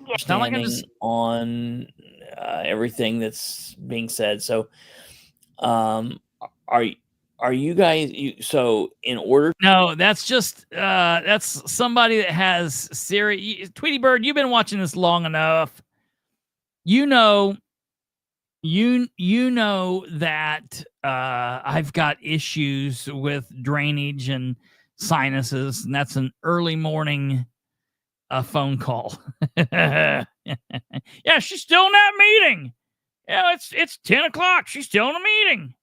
Yeah. It's not like I'm just on everything that's being said. So, are you guys? So, in order? No, that's just that's somebody that has Siri. Tweety Bird, you've been watching this long enough. You know that I've got issues with drainage and sinuses, and that's an early morning phone call. Yeah, she's still in that meeting. Yeah, it's 10 o'clock. She's still in a meeting.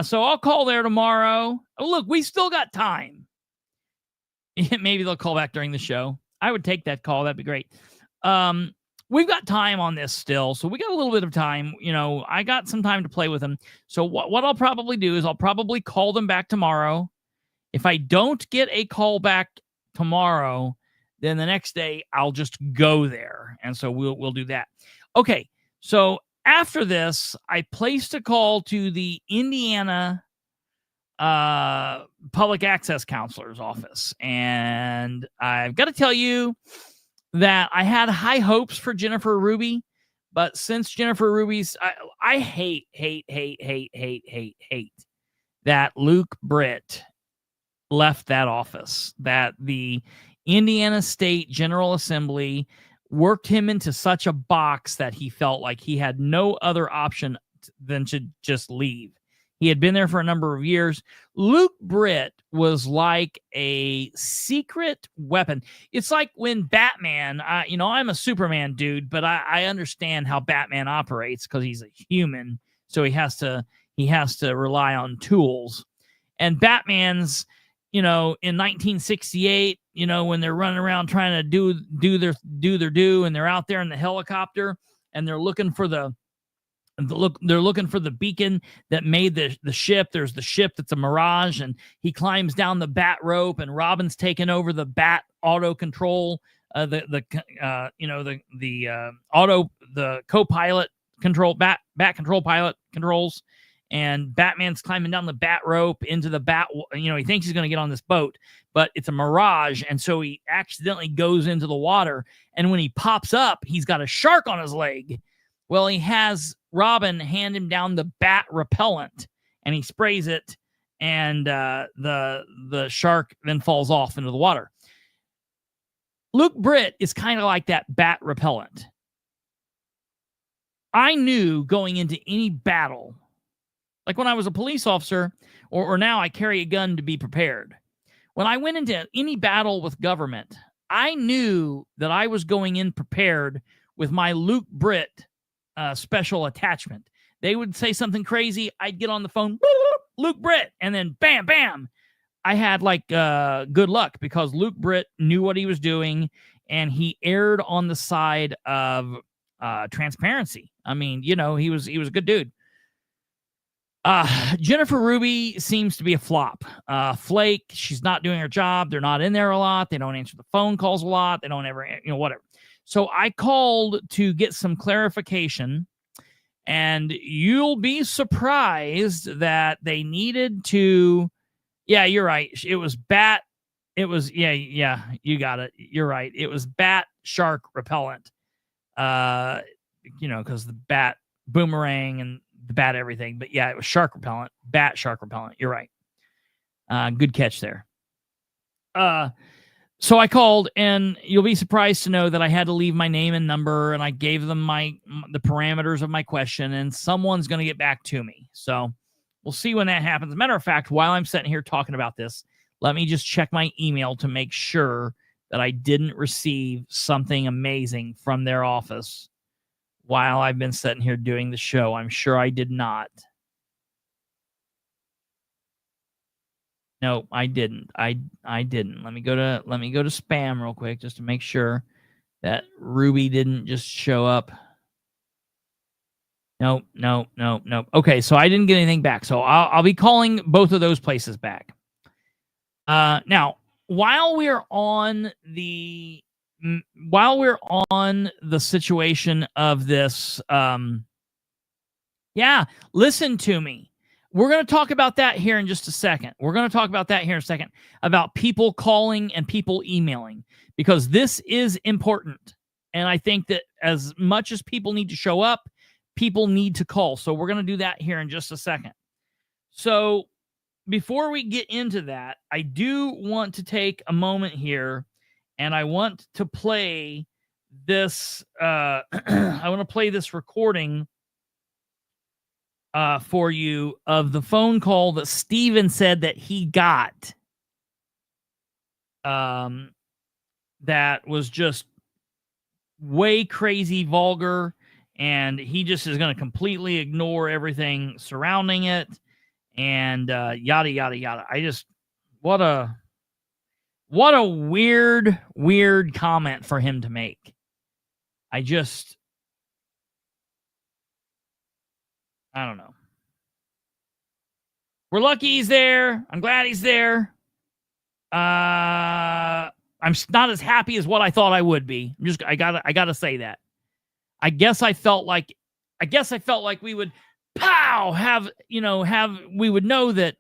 So I'll call there tomorrow. Oh, look, we still got time. Maybe they'll call back during the show. I would take that call. That'd be great. We've got time on this still, so we got a little bit of time. You know, I got some time to play with them. So what I'll probably do is I'll probably call them back tomorrow. If I don't get a call back tomorrow, then the next day I'll just go there, and so we'll do that. Okay, so after this, I placed a call to the Indiana public access counselor's office, and I've got to tell you that I had high hopes for Jennifer Ruby, but since Jennifer Ruby's, I hate that Luke Britt left that office, that the Indiana State General Assembly worked him into such a box that he felt like he had no other option than to just leave. He had been there for a number of years. Luke Britt was like a secret weapon. It's like when Batman, I'm a Superman dude, but I understand how Batman operates because he's a human. So he has to rely on tools. And Batman's, in 1968, when they're running around trying to do their and they're out there in the helicopter and they're looking for the beacon that made the ship. There's the ship that's a mirage, and he climbs down the bat rope, and Robin's taken over the bat auto control, the co-pilot control, bat control pilot controls, and Batman's climbing down the bat rope into the bat. He thinks he's going to get on this boat, but it's a mirage, and so he accidentally goes into the water, and when he pops up, he's got a shark on his leg. Well, he has Robin hand him down the bat repellent, and he sprays it, and the shark then falls off into the water. Luke Britt is kind of like that bat repellent. I knew going into any battle, like when I was a police officer, or now I carry a gun to be prepared. When I went into any battle with government, I knew that I was going in prepared with my Luke Britt special attachment. They would say something crazy. I'd get on the phone, Luke Britt, and then bam, bam. I had good luck because Luke Britt knew what he was doing, and he erred on the side of transparency. I mean, he was a good dude. Jennifer Ruby seems to be a flop. Flake, she's not doing her job. They're not in there a lot. They don't answer the phone calls a lot. They don't ever, whatever. So I called to get some clarification, and you'll be surprised that they needed to. Yeah, you're right. It was bat. It was, yeah, you got it. You're right. It was bat shark repellent. Because the bat boomerang and the bat everything. But yeah, it was shark repellent, bat shark repellent. You're right. Good catch there. So I called, and you'll be surprised to know that I had to leave my name and number, and I gave them the parameters of my question, and someone's going to get back to me. So we'll see when that happens. As a matter of fact, while I'm sitting here talking about this, let me just check my email to make sure that I didn't receive something amazing from their office while I've been sitting here doing the show. I'm sure I did not. No, I didn't. I didn't. Let me go to spam real quick just to make sure that Ruby didn't just show up. No. Okay, so I didn't get anything back. So I'll be calling both of those places back. Now, while we're on the situation of this, listen to me. We're going to talk about that here in just a second. About people calling and people emailing, because this is important. And I think that as much as people need to show up, people need to call. So we're going to do that here in just a second. So before we get into that, I do want to take a moment here, and I want to play this. I want to play this recording for you of the phone call that Steven said that he got. That was just way crazy vulgar, and he just is going to completely ignore everything surrounding it. and yada, yada, yada. What a weird comment for him to make. I don't know. We're lucky he's there. I'm glad he's there. I'm not as happy as what I thought I would be. I gotta say that. I guess I felt like we would we would know that,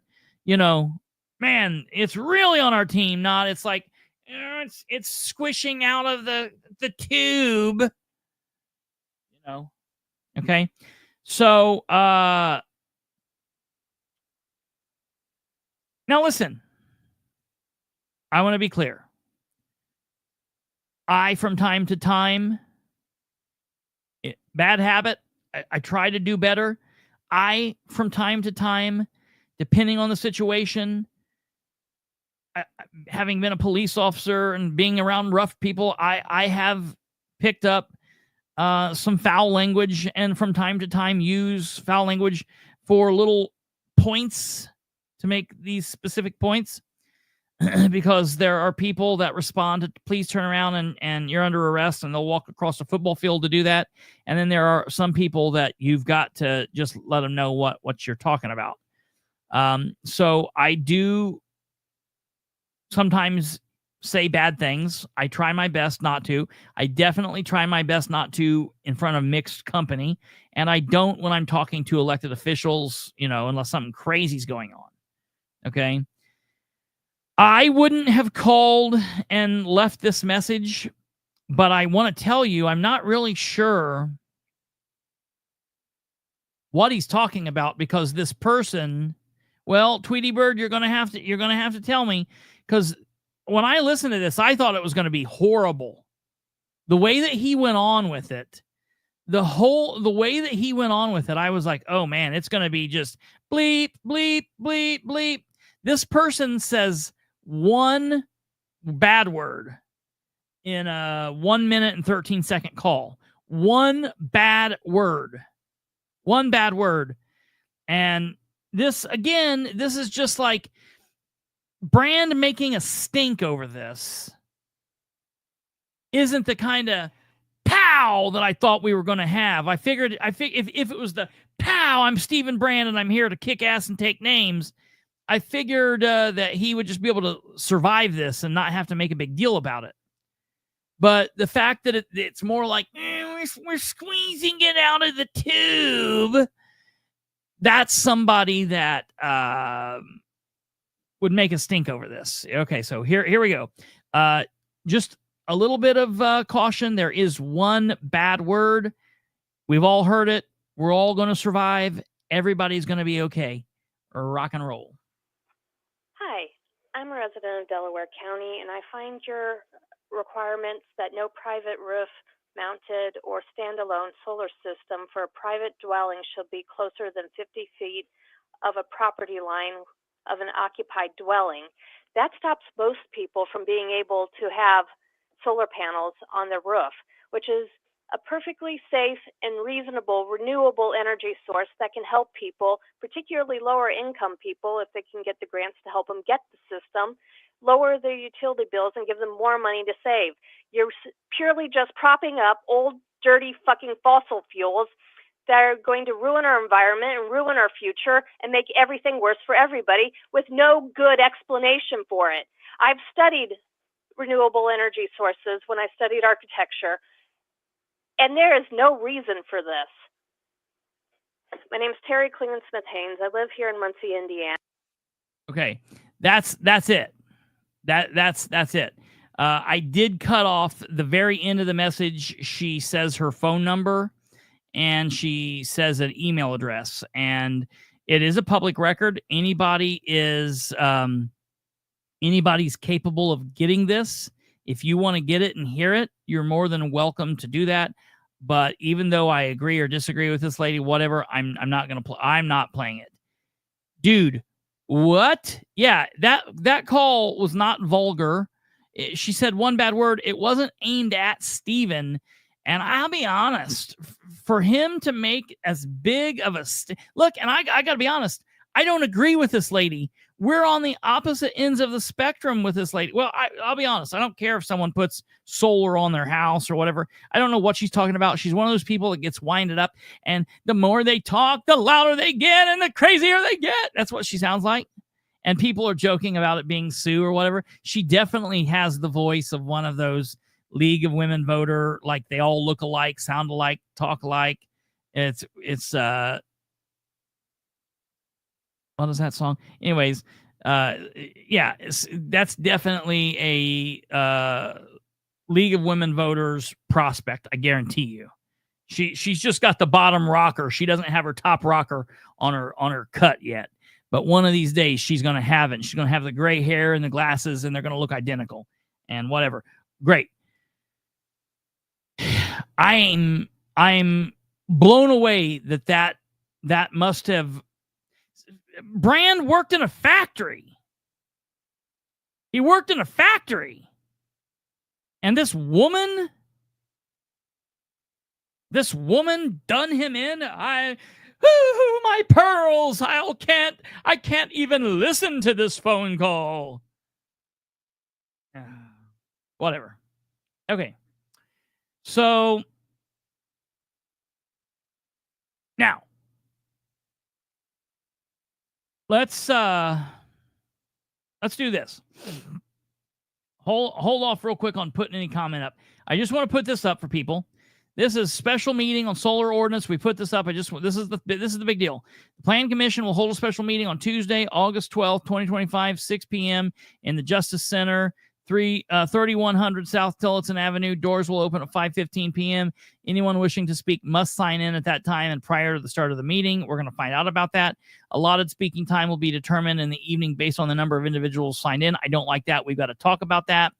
man, it's really on our team. Not, it's like, it's squishing out of the tube, Okay. So, now listen, I want to be clear. From time to time, bad habit, I try to do better. From time to time, depending on the situation, having been a police officer and being around rough people, I have picked up some foul language, and from time to time use foul language for little points, to make these specific points. Because there are people that respond to please turn around and you're under arrest, and they'll walk across the football field to do that. And then there are some people that you've got to just let them know what you're talking about. So I do sometimes say bad things. I try my best not to. I definitely try my best not to in front of mixed company. And I don't when I'm talking to elected officials, unless something crazy's going on. Okay. I wouldn't have called and left this message, but I want to tell you, I'm not really sure what he's talking about, because this person, well, Tweety Bird, you're going to have to tell me, because when I listened to this, I thought it was going to be horrible. The way that he went on with it, I was like, oh man, it's going to be just bleep, bleep, bleep, bleep. This person says one bad word in a 1 minute and 13 second call. One bad word. And this is just like Brand making a stink over this. Isn't the kind of pow that I thought we were going to have. I figured if it was the pow, I'm Stephen Brand and I'm here to kick ass and take names, I figured that he would just be able to survive this and not have to make a big deal about it. But the fact that it's more like, we're squeezing it out of the tube, that's somebody that would make a stink over this. Okay, so here we go. Just a little bit of caution. There is one bad word. We've all heard it. We're all going to survive. Everybody's going to be okay. Rock and roll. Hi, I'm a resident of Delaware County, and I find your requirements that no private roof mounted or standalone solar system for a private dwelling should be closer than 50 feet of a property line of an occupied dwelling. That stops most people from being able to have solar panels on their roof, which is a perfectly safe and reasonable renewable energy source that can help people, particularly lower income people, if they can get the grants to help them get the system, lower their utility bills and give them more money to save. You're purely just propping up old, dirty fucking fossil fuels that are going to ruin our environment and ruin our future and make everything worse for everybody with no good explanation for it. I've studied renewable energy sources when I studied architecture, and there is no reason for this. My name's Terry Cleveland Smith Haynes. I live here in Muncie, Indiana. Okay, that's it. That's it. I did cut off the very end of the message. She says her phone number and she says an email address, and it is a public record. Anybody's capable of getting this. If you want to get it and hear it, you're more than welcome to do that. But even though I agree or disagree with this lady, whatever, I'm not going to play. I'm not playing it. Dude, what? Yeah, that call was not vulgar. She said one bad word. It wasn't aimed at Steven. And I'll be honest, for him to make as big of a look, and I got to be honest, I don't agree with this lady. We're on the opposite ends of the spectrum with this lady. Well, I'll be honest. I don't care if someone puts solar on their house or whatever. I don't know what she's talking about. She's one of those people that gets winded up, and the more they talk, the louder they get and the crazier they get. That's what she sounds like. And people are joking about it being Sue or whatever. She definitely has the voice of one of those League of Women voter, like they all look alike, sound alike, talk alike. It's what is that song? Anyways, yeah, that's definitely a League of Women voters prospect. I guarantee you. She's just got the bottom rocker. She doesn't have her top rocker on her cut yet. But one of these days she's going to have it. She's going to have the gray hair and the glasses, and they're going to look identical and whatever. Great. I'm blown away that must have. Brand worked in a factory. He worked in a factory. And this woman done him in. My pearls. I can't even listen to this phone call. Whatever. Okay. So now let's do this. Hold off real quick on putting any comment up. I just want to put this up for people. This is special meeting on solar ordinance. We put this up. This is the big deal. The Plan Commission will hold a special meeting on Tuesday, August 12th, 2025, 6 p.m. in the Justice Center, 3100 South Tillotson Avenue. Doors will open at 5:15 p.m. Anyone wishing to speak must sign in at that time and prior to the start of the meeting. We're going to find out about that. Allotted speaking time will be determined in the evening based on the number of individuals signed in. I don't like that. We've got to talk about that.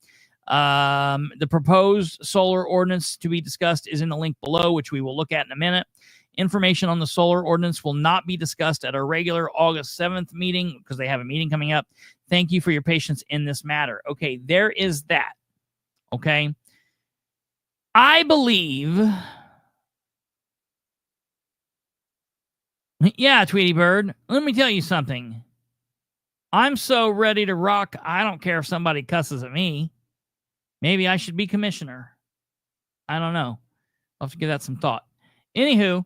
The proposed solar ordinance to be discussed is in the link below, which we will look at in a minute. Information on the solar ordinance will not be discussed at our regular August 7th meeting because they have a meeting coming up. Thank you for your patience in this matter. Okay, there is that. Okay. I believe. Yeah, Tweety Bird. Let me tell you something. I'm so ready to rock. I don't care if somebody cusses at me. Maybe I should be commissioner. I don't know. I'll have to give that some thought. Anywho,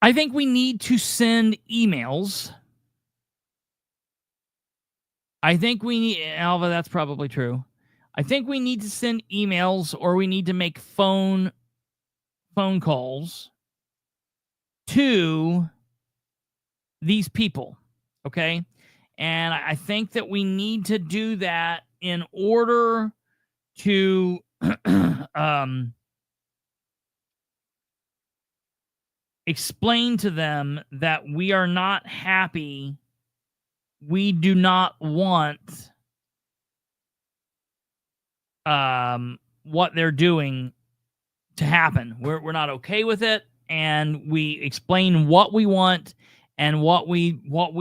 I think we need to send emails. I think we need, Alva, that's probably true. I think we need to send emails, or we need to make phone calls to these people. Okay. And I think that we need to do that in order to explain to them that we are not happy. We do not want what they're doing to happen. We're not okay with it, and we explain what we want and what we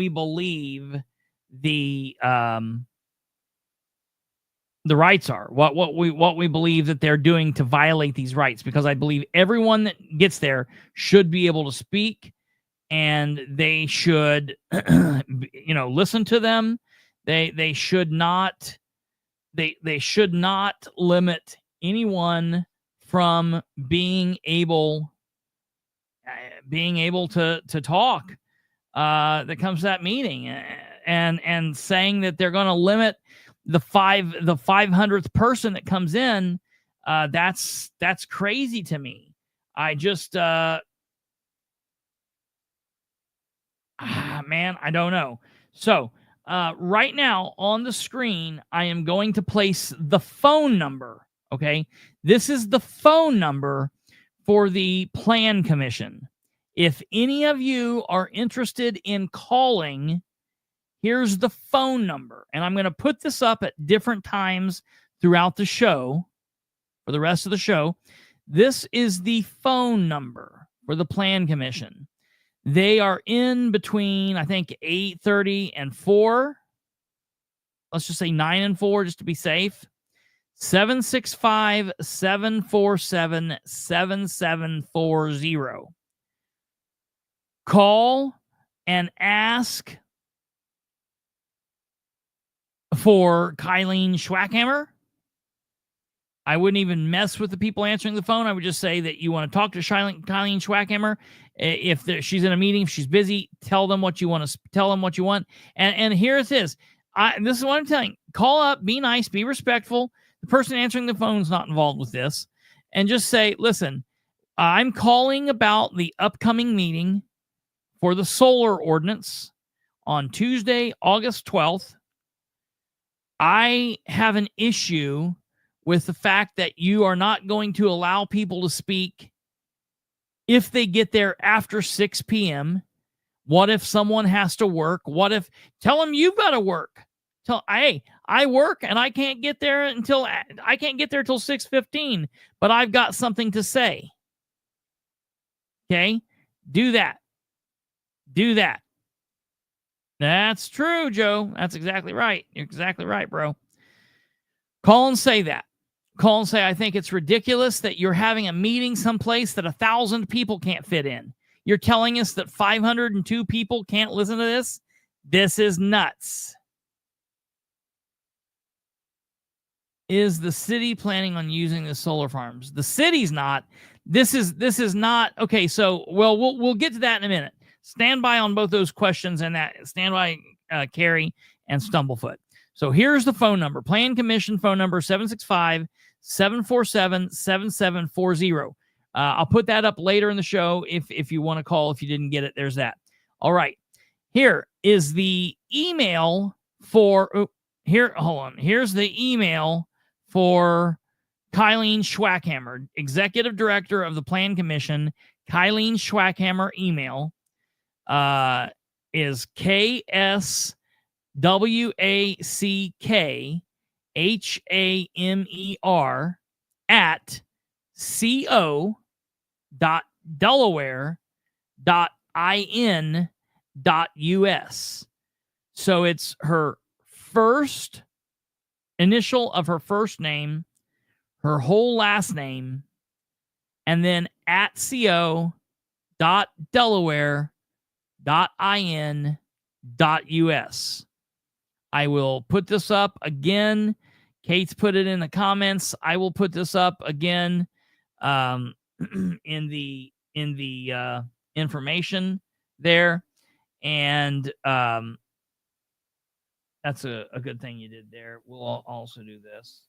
believe the rights are, what we believe that they're doing to violate these rights, because I believe everyone that gets there should be able to speak, and they should listen to them. They should not limit anyone from being able to talk that comes to that meeting, and saying that they're going to limit the 500th person that comes in. That's crazy to me. I just man, I don't know. So right now on the screen, I am going to place the phone number. Okay, this is the phone number for the Plan Commission. If any of you are interested in calling, here's the phone number. And I'm going to put this up at different times throughout the show for the rest of the show. This is the phone number for the Plan Commission. They are in between, I think, 8:30 and 4. Let's just say 9 and 4 just to be safe. 765-747-7740. Call and ask for Kylene Schwackhammer. I wouldn't even mess with the people answering the phone. I would just say that you want to talk to Kylene Schwackhammer. If she's in a meeting, if she's busy, tell them what you want to tell them what you want. And here it is. This is what I'm telling you. Call up, be nice, be respectful. The person answering the phone is not involved with this. And just say, listen, I'm calling about the upcoming meeting for the solar ordinance on Tuesday, August 12th. I have an issue with the fact that you are not going to allow people to speak if they get there after 6 p.m. What if someone has to work? What if, tell them you've got to work. Hey, I work and I can't get there till 6:15, but I've got something to say. Okay? Do that. That's true, Joe. That's exactly right. You're exactly right, bro. Call and say that. Call and say, I think it's ridiculous that you're having a meeting someplace that 1,000 people can't fit in. You're telling us that 502 people can't listen to this? This is nuts. Is the city planning on using the solar farms? The city's not. This is not. Okay, so, well, we'll get to that in a minute. Stand by on both those questions and that. Stand by, Carrie and Stumblefoot. So here's the phone number. Plan Commission phone number, 765-747-7740. I'll put that up later in the show if you want to call. If you didn't get it, there's that. All right. Here is the email for... hold on. Here's the email for Kylene Schwackhammer, Executive Director of the Plan Commission. Kylene Schwackhammer email is KSWACKHAMER at co.delaware.in.us. So it's her first initial of her first name, her whole last name, and then at co.delaware.in.us. I will put this up again. Kate's put it in the comments. I will put this up again in the information there. And that's a good thing you did there. We'll also do this.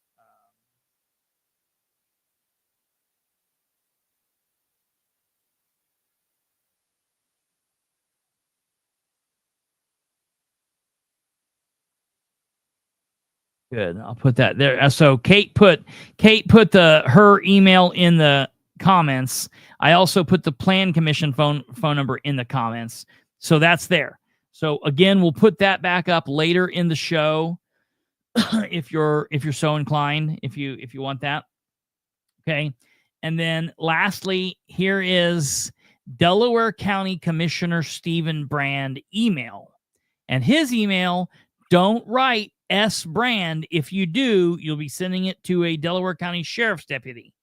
Good. I'll put that there. So Kate put her email in the comments. I also put the Plan Commission phone number in the comments. So that's there. So again, we'll put that back up later in the show if you're so inclined, if you want that. Okay. And then lastly, here is Delaware County Commissioner Stephen Brand email. And his email, don't write S. Brand. If you do, you'll be sending it to a Delaware County Sheriff's deputy.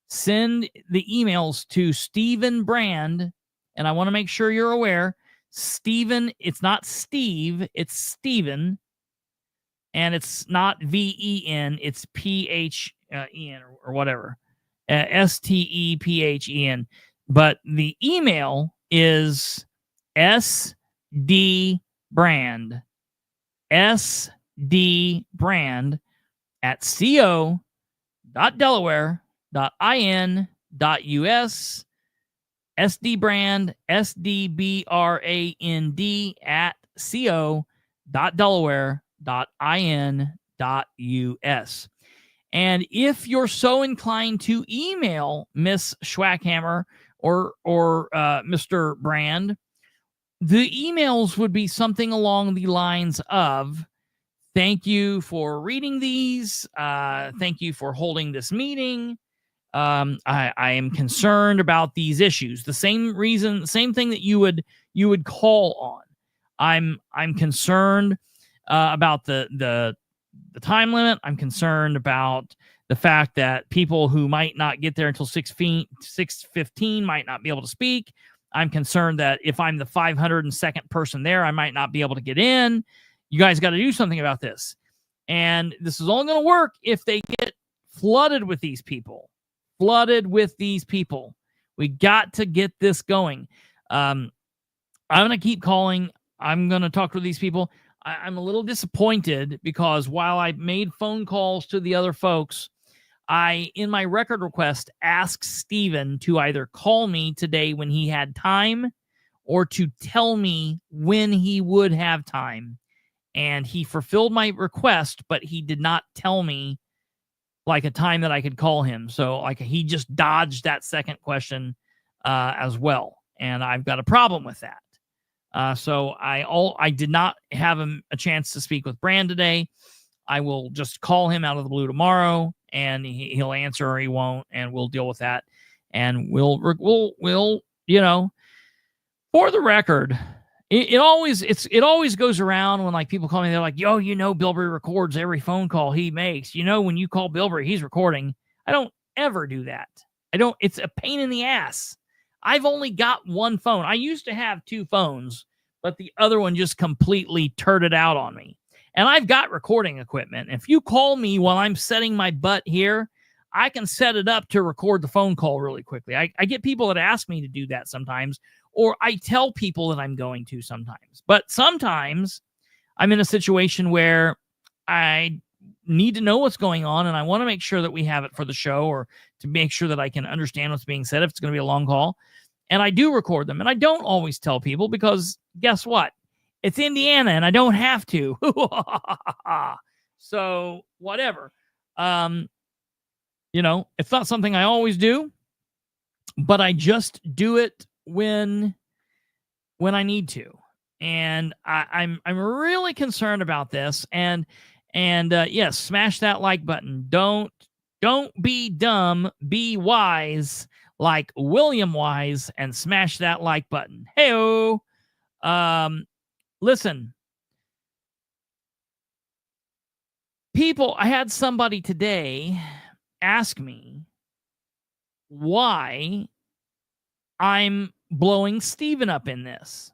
Send the emails to Stephen Brand, and I want to make sure you're aware, Stephen, it's not Steve, it's Stephen, and it's not V-E-N, it's P-H-E-N or whatever, S-T-E-P-H-E-N. But the email is S-D Brand, S-D Brand at co.delaware.in.us. SD Brand, SDBRAND at co.delaware.in.us. And if you're so inclined to email Miss Schwackhammer or Mr. Brand, the emails would be something along the lines of, thank you for reading these. Thank you for holding this meeting. I am concerned about these issues. The same thing that you would call on. I'm concerned about the time limit. I'm concerned about the fact that people who might not get there until 6:15 might not be able to speak. I'm concerned that if I'm the 502nd person there, I might not be able to get in. You guys got to do something about this. And this is only going to work if they get flooded with these people. We got to get this going. I'm going to keep calling. I'm going to talk to these people. I'm a little disappointed because while I made phone calls to the other folks, I, in my record request, asked Steven to either call me today when he had time or to tell me when he would have time. And he fulfilled my request, but he did not tell me like a time that I could call him. So like he just dodged that second question as well. And I've got a problem with that. So I did not have a chance to speak with Brand today. I will just call him out of the blue tomorrow, and he'll answer or he won't, and we'll deal with that. And we'll you know, for the record, it always goes around when like people call me, they're like, yo, you know, Bilbrey records every phone call he makes. You know, when you call Bilbrey, he's recording. I don't ever do that. It's a pain in the ass. I've only got one phone. I used to have two phones, but the other one just completely turned it out on me. And I've got recording equipment. If you call me while I'm setting my butt here, I can set it up to record the phone call really quickly. I get people that ask me to do that sometimes, or I tell people that I'm going to sometimes. But sometimes I'm in a situation where I need to know what's going on, and I want to make sure that we have it for the show, or to make sure that I can understand what's being said if it's going to be a long call. And I do record them, and I don't always tell people because guess what? It's Indiana, and I don't have to. So whatever. You know, it's not something I always do, but I just do it when I need to. And I'm really concerned about this. And yes, smash that like button. Don't be dumb. Be wise, like William Wise, and smash that like button. Hey-o. Listen, people, I had somebody today ask me why I'm blowing Steven up in this.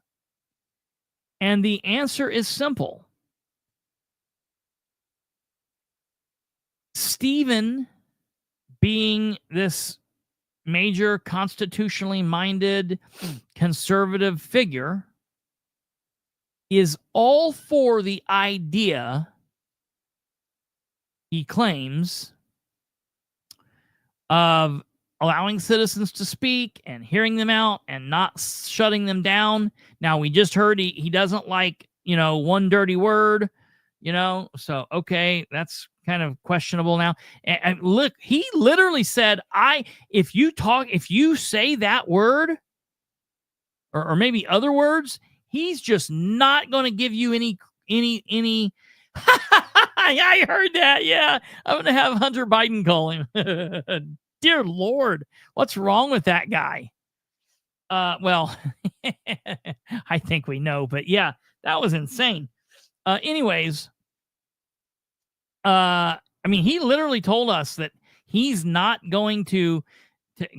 And the answer is simple. Steven, being this major constitutionally minded conservative figure, is all for the idea, he claims, of allowing citizens to speak and hearing them out and not shutting them down. Now, we just heard he doesn't like, you know, one dirty word, you know, so, okay, that's kind of questionable now. And look, he literally said, if you say that word or maybe other words, he's just not going to give you any. I heard that. Yeah. I'm going to have Hunter Biden call him. Dear Lord, what's wrong with that guy? Well, I think we know, but yeah, that was insane. Anyways, I mean, he literally told us that he's not going to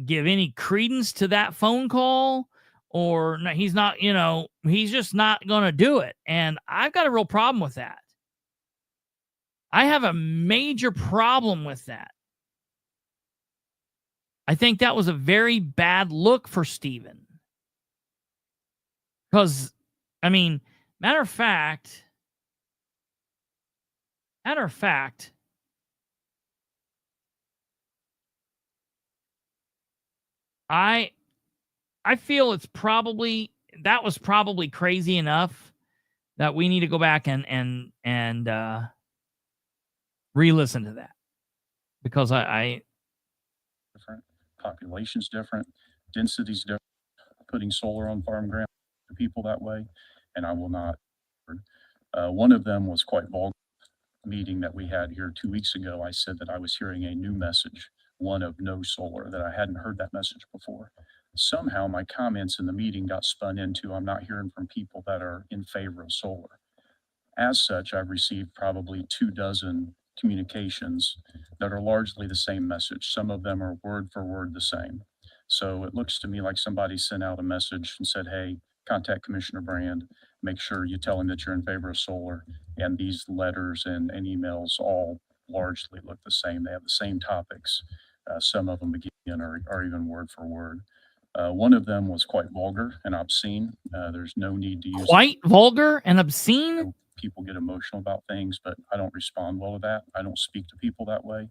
give any credence to that phone call, or no, he's not, you know, he's just not going to do it. And I've got a real problem with that. I have a major problem with that. I think that was a very bad look for Steven. Because, I mean, matter of fact, I feel it's probably, that was probably crazy enough that we need to go back and re-listen to that, because I different, population's different, density's different, putting solar on farm ground to people that way, and I will not. One of them was quite vulgar. Meeting that we had here 2 weeks ago, I said that I was hearing a new message, one of no solar, that I hadn't heard that message before. Somehow my comments in the meeting got spun into I'm not hearing from people that are in favor of solar. As such, I've received probably 24 communications that are largely the same message. Some of them are word for word the same. So it looks to me like somebody sent out a message and said, hey, contact Commissioner Brand, make sure you tell him that you're in favor of solar. And these letters and emails all largely look the same. They have the same topics. Some of them, again, are even word for word. One of them was quite vulgar and obscene. There's no need to use quite vulgar and obscene. People get emotional about things, but I don't respond well to that. I don't speak to people that way,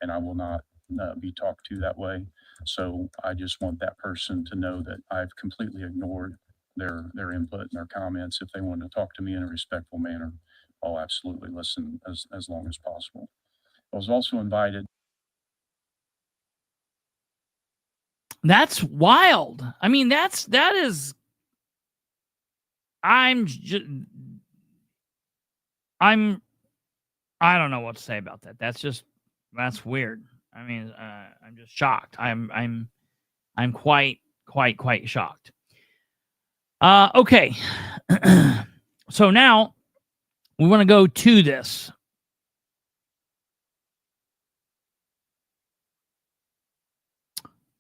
and I will not be talked to that way. So I just want that person to know that I've completely ignored their input and their comments. If they want to talk to me in a respectful manner, I'll absolutely listen as long as possible. I was also invited. That's wild. I mean, I don't know what to say about that. That's weird. I mean, I'm just shocked. I'm quite shocked. Okay. So now we want to go to this.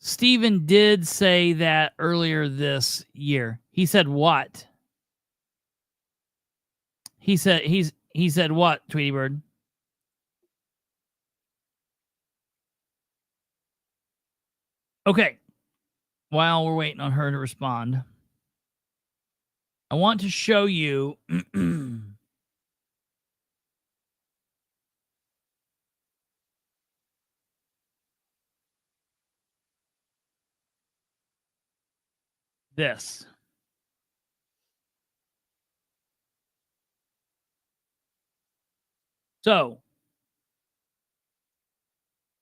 Stephen did say that earlier this year. He said what? He said what, Tweety Bird? Okay. While we're waiting on her to respond, I want to show you this. So,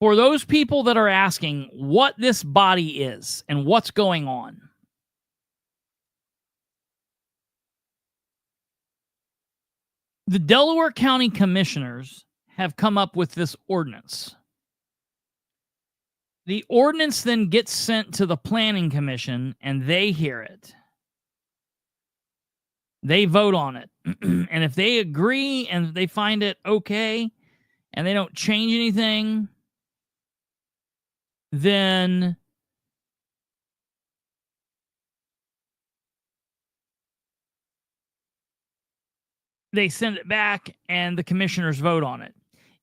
for those people that are asking what this body is and what's going on, the Delaware County Commissioners have come up with this ordinance. The ordinance then gets sent to the Planning Commission, and they hear it. They vote on it. And if they agree and they find it okay, and they don't change anything, then they send it back and the commissioners vote on it.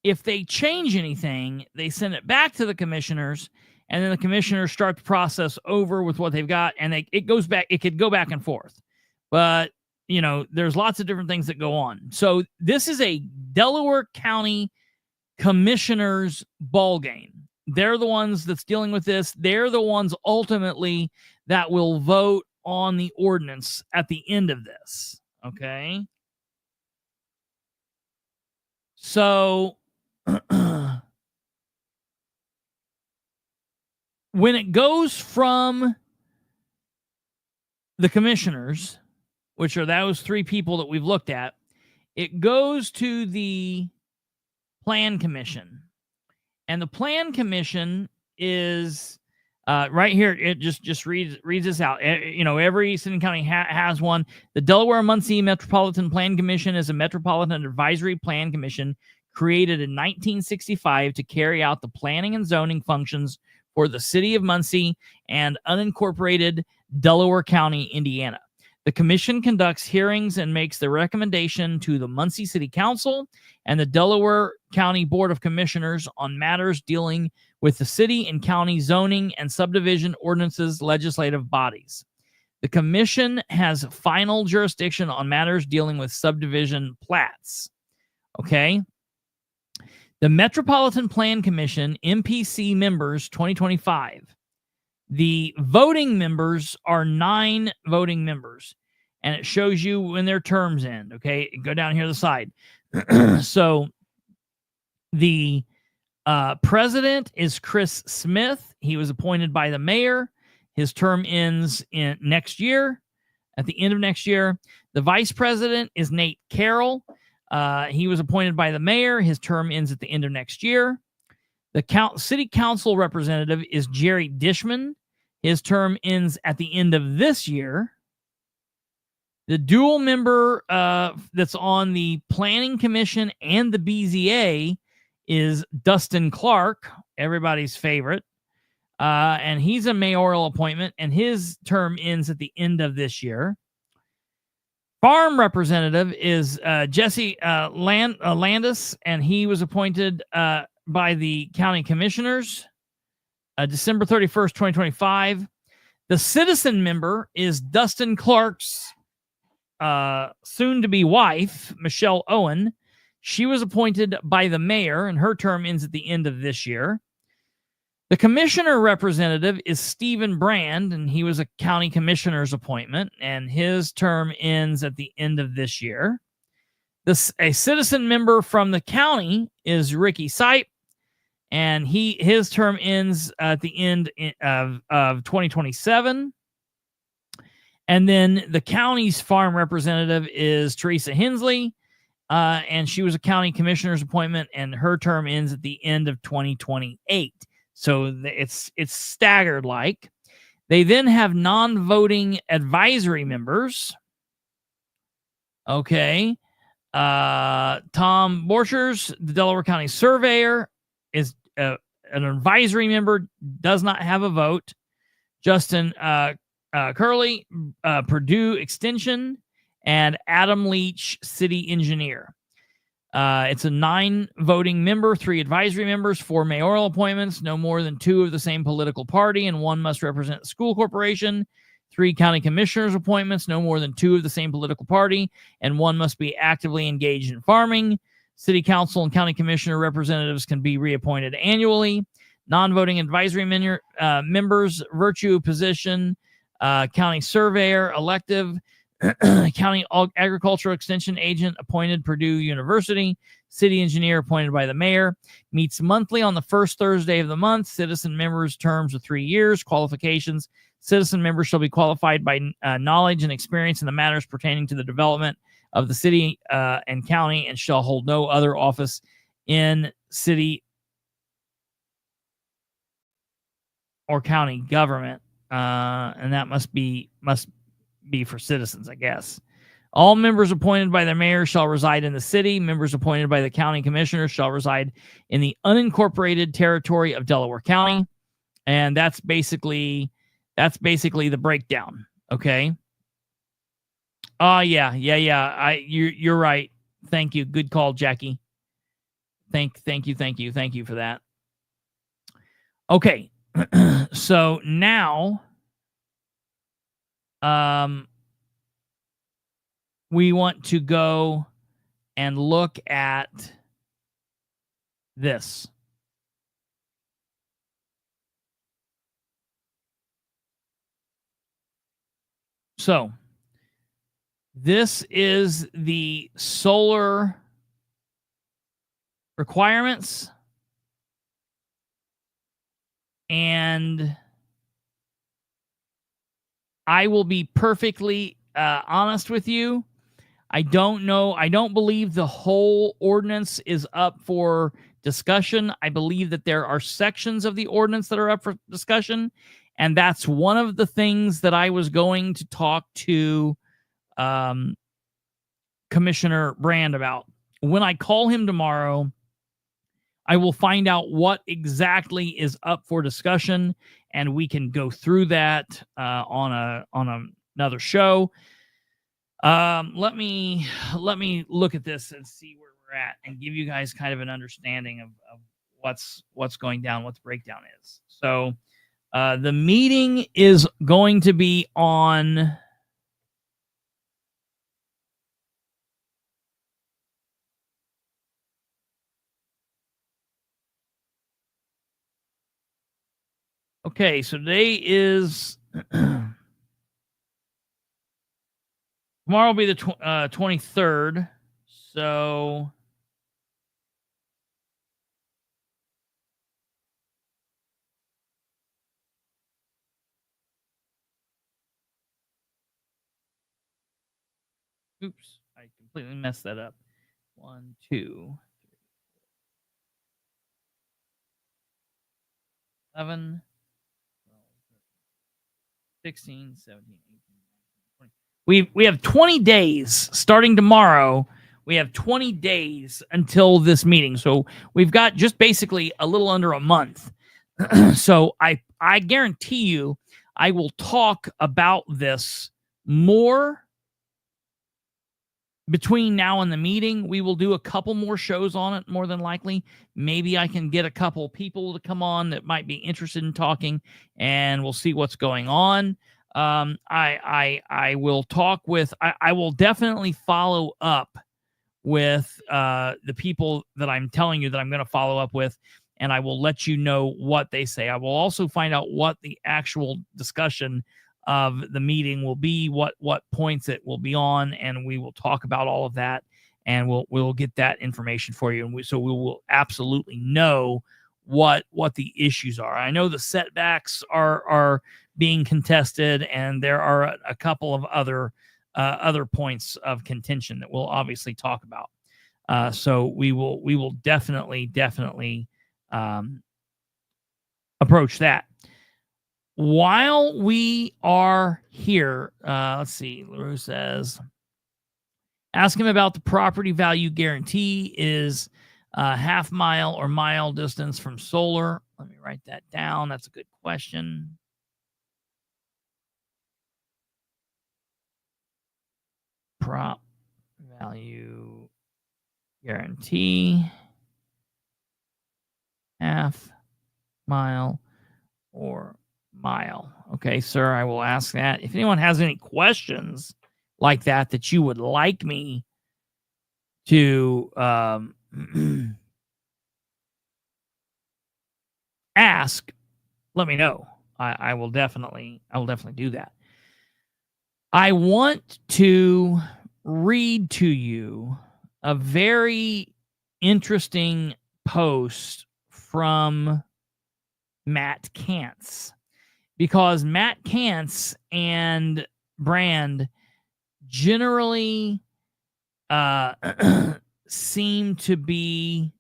If they change anything, they send it back to the commissioners, and then the commissioners start the process over with what they've got, and it goes back. It could go back and forth. But, you know, there's lots of different things that go on. So this is a Delaware County commissioners ball game. They're the ones that's dealing with this. They're the ones ultimately that will vote on the ordinance at the end of this. Okay. So when it goes from the commissioners, which are those three people that we've looked at, it goes to the Plan Commission. And the Plan Commission is right here. It just reads this out. You know, every city and county has one. The Delaware Muncie Metropolitan Plan Commission is a metropolitan advisory plan commission created in 1965 to carry out the planning and zoning functions for the city of Muncie and unincorporated Delaware County, Indiana. The commission conducts hearings and makes the recommendation to the Muncie City Council and the Delaware County Board of Commissioners on matters dealing with the city and county zoning and subdivision ordinances legislative bodies. The commission has final jurisdiction on matters dealing with subdivision plats. Okay? The Metropolitan Plan Commission, MPC members 2025. The voting members are 9 voting members, and it shows you when their terms end. Okay, go down here to the side. So the president is Chris Smith. He was appointed by the mayor. His term ends in next year, at the end of next year. The vice president is Nate Carroll. He was appointed by the mayor. His term ends at the end of next year. The city council representative is Jerry Dishman. His term ends at the end of this year. The dual member that's on the Planning Commission and the BZA is Dustin Clark, everybody's favorite. And he's a mayoral appointment, and his term ends at the end of this year. Farm representative is Jesse Landis, and he was appointed by the county commissioners December 31st, 2025. The citizen member is Dustin Clark's soon-to-be wife, Michelle Owen. She was appointed by the mayor, and her term ends at the end of this year. The commissioner representative is Stephen Brand, and he was a county commissioner's appointment, and his term ends at the end of this year. A citizen member from the county is Ricky Sipe, and his term ends at the end of 2027. And then the county's farm representative is Teresa Hensley, and she was a county commissioner's appointment, and her term ends at the end of 2028. So it's staggered like. They then have non-voting advisory members. Okay. Tom Borchers, the Delaware County surveyor, is an advisory member, does not have a vote. Justin Curley, Purdue Extension, and Adam Leach, city engineer. It's a 9-voting member, 3 advisory members, 4 mayoral appointments, no more than 2 of the same political party, and 1 must represent the school corporation. 3 county commissioners appointments, no more than 2 of the same political party, and 1 must be actively engaged in farming. City council and county commissioner representatives can be reappointed annually. Non-voting advisory members, virtue position, county surveyor, elective, county agricultural extension agent appointed Purdue University, city engineer appointed by the mayor, meets monthly on the first Thursday of the month. Citizen members' terms of 3 years. Qualifications: citizen members shall be qualified by knowledge and experience in the matters pertaining to the development of the city and county, and shall hold no other office in city or county government. And that must be for citizens, I guess. All members appointed by the mayor shall reside in the city. Members appointed by the county commissioners shall reside in the unincorporated territory of Delaware County. And that's basically the breakdown. Okay. Yeah. You're right. Thank you. Good call, Jackie. Thank you for that. Okay. So now we want to go and look at this. So this is the solar requirements, and I will be perfectly honest with you. I don't know. I don't believe the whole ordinance is up for discussion. I believe that there are sections of the ordinance that are up for discussion, and that's one of the things that I was going to talk to Commissioner Brand about. When I call him tomorrow, I will find out what exactly is up for discussion, and we can go through that on another show. Let me look at this and see where we're at, and give you guys kind of an understanding of what's going down, what the breakdown is. So the meeting is going to be on okay, so today is tomorrow will be the 23rd. So oops, I completely messed that up. 1, 2, 3, 11, 16, 17, 18, 19, 20. We have 20 days starting tomorrow we have 20 days until this meeting. So we've got just basically a little under a month. So I guarantee you I will talk about this more between now and the meeting. We will do a couple more shows on it, more than likely. Maybe I can get a couple people to come on that might be interested in talking, and we'll see what's going on. I will talk with, I will definitely follow up with the people that I'm telling you that I'm going to follow up with, and I will let you know what they say. I will also find out what the actual discussion of the meeting will be, what points it will be on, and we will talk about all of that, and we'll get that information for you, and so we will absolutely know what the issues are. I know the setbacks are being contested, and there are a couple of other points of contention that we'll obviously talk about. So we will definitely approach that. While we are here, let's see, LaRue says, ask him about the property value guarantee is half mile or mile distance from solar. Let me write that down. That's a good question. Prop value guarantee, half mile or mile. Okay, sir, I will ask that. If anyone has any questions like that you would like me to ask, let me know. I will definitely do that. I want to read to you a very interesting post from Matt Kantz, because Matt Kantz and Brand generally seem to be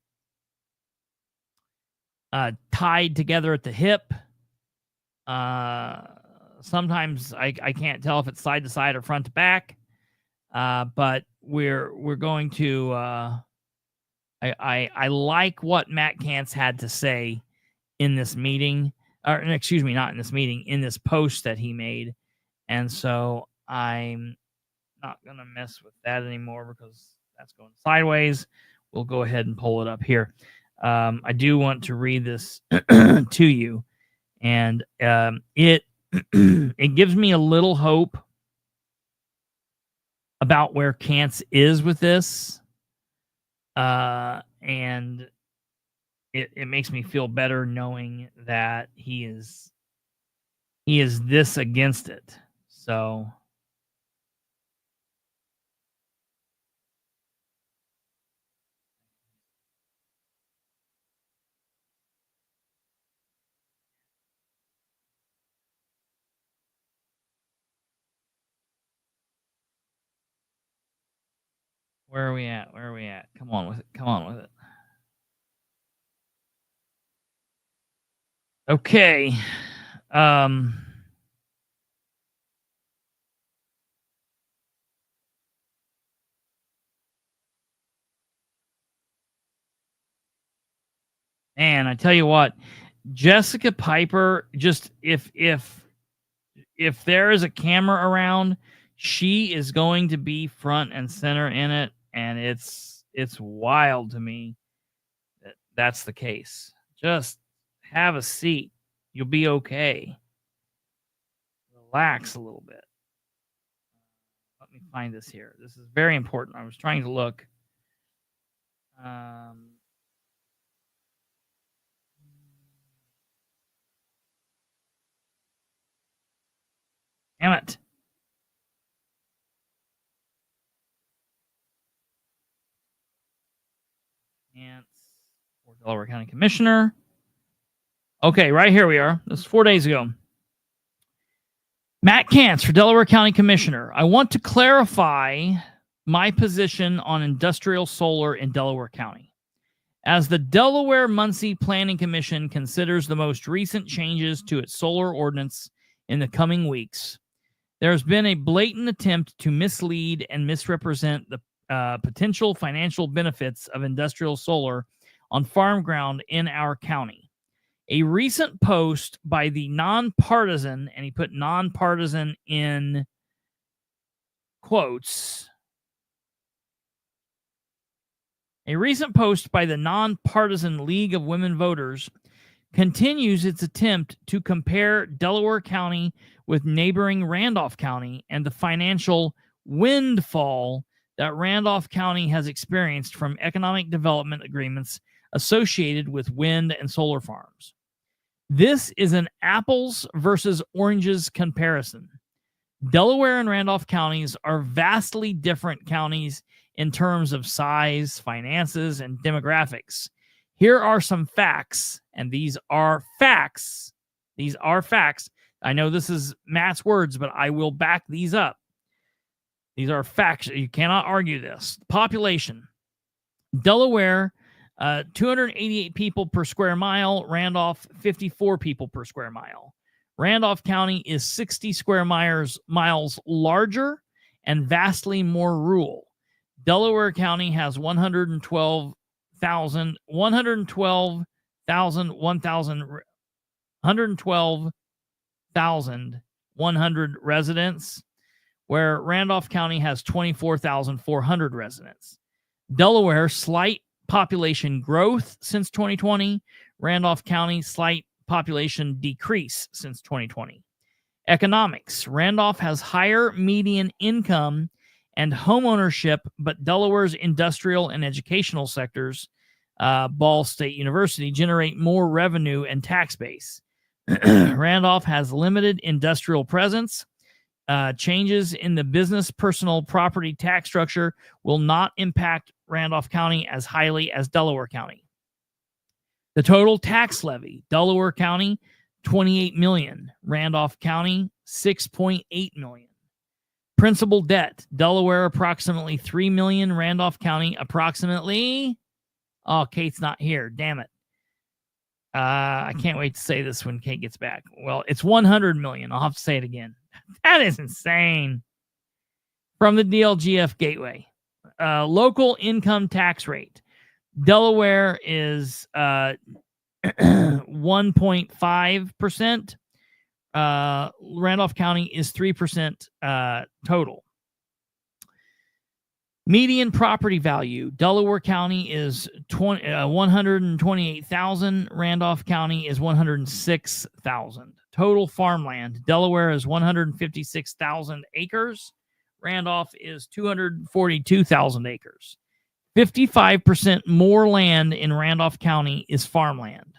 tied together at the hip. Sometimes I can't tell if it's side to side or front to back, but we're going to. I like what Matt Kantz had to say in this meeting, or excuse me, not in this meeting, in this post that he made, and so I'm not gonna mess with that anymore because that's going sideways. We'll go ahead and pull it up here. I do want to read this to you, and it it gives me a little hope about where Kantz is with this, and it makes me feel better knowing that he is this against it. So where are we at? Come on with it. Okay. Man, I tell you what, Jessica Piper, just if there is a camera around, she is going to be front and center in it, and it's wild to me that that's the case. Just have a seat. You'll be okay. Relax a little bit. Let me find this here. This is very important. I was trying to look. Damn it. For Delaware County Commissioner. Okay, right here we are. This is 4 days ago. Matt Kantz for Delaware County Commissioner. I want to clarify my position on industrial solar in Delaware County. As the Delaware Muncie Planning Commission considers the most recent changes to its solar ordinance in the coming weeks, there has been a blatant attempt to mislead and misrepresent potential financial benefits of industrial solar on farm ground in our county. A recent post by the nonpartisan, and he put nonpartisan in quotes. A recent post by the nonpartisan League of Women Voters continues its attempt to compare Delaware County with neighboring Randolph County and the financial windfall that Randolph County has experienced from economic development agreements associated with wind and solar farms. This is an apples versus oranges comparison. Delaware and Randolph counties are vastly different counties in terms of size, finances, and demographics. Here are some facts, and these are facts. These are facts. I know this is Matt's words, but I will back these up. These are facts. You cannot argue this. Population. Delaware, 288 people per square mile. Randolph, 54 people per square mile. Randolph County is 60 square miles larger and vastly more rural. Delaware County has 112,100 residents, where Randolph County has 24,400 residents. Delaware, slight population growth since 2020. Randolph County, slight population decrease since 2020. Economics. Randolph has higher median income and homeownership, but Delaware's industrial and educational sectors, Ball State University, generate more revenue and tax base. Randolph has limited industrial presence. Changes in the business personal property tax structure will not impact Randolph County as highly as Delaware County. The total tax levy, Delaware County, $28 million. Randolph County, $6.8 million. Principal debt, Delaware, approximately $3 million. Randolph County, approximately... Oh, Kate's not here. Damn it. I can't wait to say this when Kate gets back. Well, it's $100 million. I'll have to say it again. That is insane. From the DLGF Gateway. Local income tax rate. Delaware is 1.5%. Randolph County is 3% total. Median property value. Delaware County is $128,000. Randolph County is $106,000. Total farmland. Delaware is 156,000 acres. Randolph is 242,000 acres. 55% more land in Randolph County is farmland.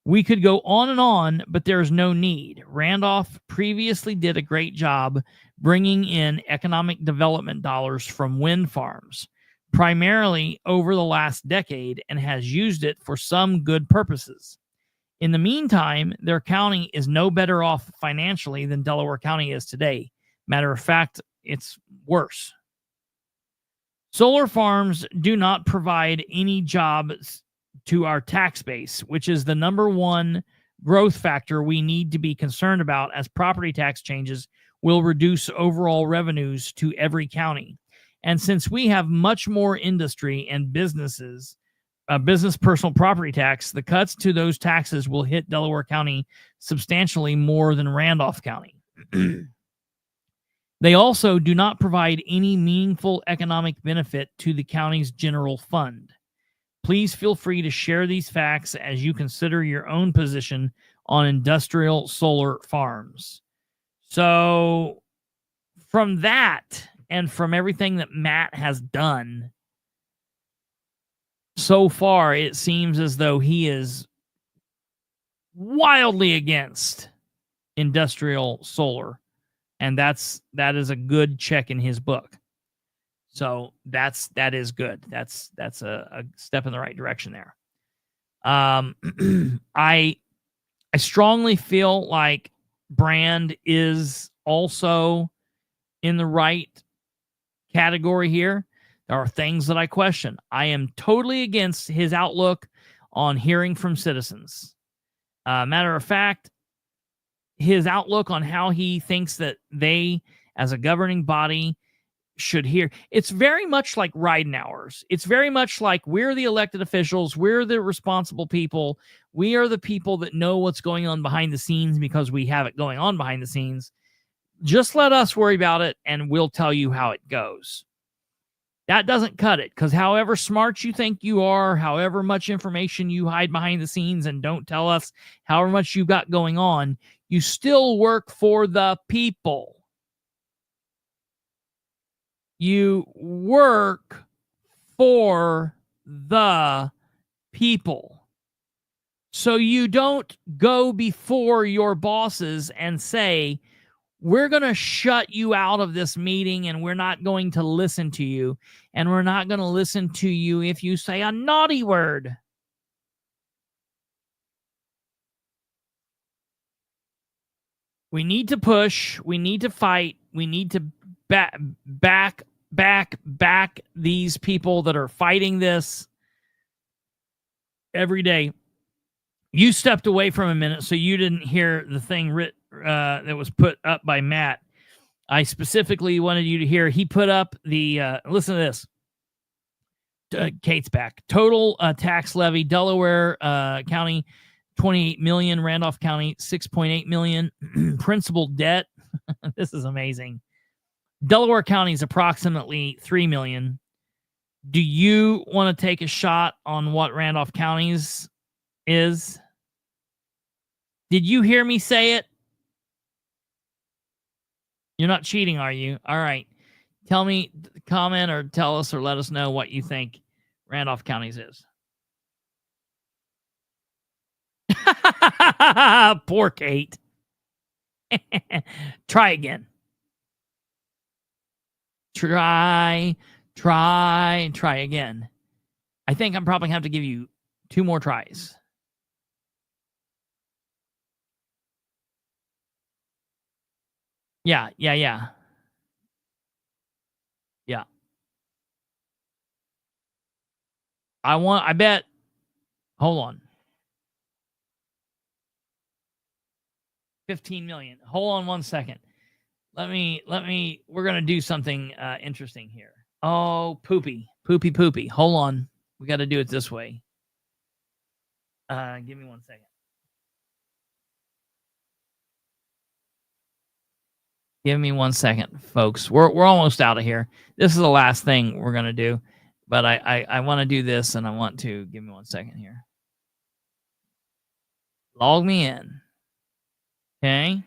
We could go on, but there's no need. Randolph previously did a great job bringing in economic development dollars from wind farms, primarily over the last decade, and has used it for some good purposes. In the meantime, their county is no better off financially than Delaware County is today. Matter of fact, it's worse. Solar farms do not provide any jobs to our tax base, which is the number one growth factor we need to be concerned about, as property tax changes will reduce overall revenues to every county. And since we have much more industry and business personal property tax, the cuts to those taxes will hit Delaware County substantially more than Randolph County. They also do not provide any meaningful economic benefit to the county's general fund. Please feel free to share these facts as you consider your own position on industrial solar farms. So, from that, and from everything that Matt has done so far, it seems as though he is wildly against industrial solar. And that is a good check in his book. So that is good. That's a step in the right direction there. I strongly feel like Brand is also in the right category here. There are things that I question. I am totally against his outlook on hearing from citizens. Matter of fact, his outlook on how he thinks that they, as a governing body, should hear. It's very much like riding hours. It's very much like we're the elected officials. We're the responsible people. We are the people that know what's going on behind the scenes because we have it going on behind the scenes. Just let us worry about it, and we'll tell you how it goes. That doesn't cut it, because however smart you think you are, however much information you hide behind the scenes and don't tell us, however much you've got going on, you still work for the people. You work for the people. So you don't go before your bosses and say, we're going to shut you out of this meeting and we're not going to listen to you. And we're not going to listen to you if you say a naughty word. We need to push. We need to fight. We need to back these people that are fighting this every day. You stepped away from a minute, so you didn't hear the thing that was put up by Matt. I specifically wanted you to hear. He put up the, listen to this. Kate's back. Total tax levy, Delaware County, 28 million. Randolph County, 6.8 million. Principal debt. This is amazing. Delaware County is approximately 3 million. Do you want to take a shot on what Randolph County's is? Did you hear me say it? You're not cheating, are you? All right. Tell me, comment or tell us or let us know what you think Randolph County's is. Poor Kate. Try again. Try again. I think I'm probably going to have to give you 2 more tries. Yeah. I bet. Hold on. 15 million. Hold on 1 second. Let me, we're going to do something interesting here. Oh, poopy. Hold on. We got to do it this way. Give me 1 second. Give me 1 second, folks. We're almost out of here. This is the last thing we're going to do, but I want to do this, and I want to give me 1 second here. Log me in. Okay.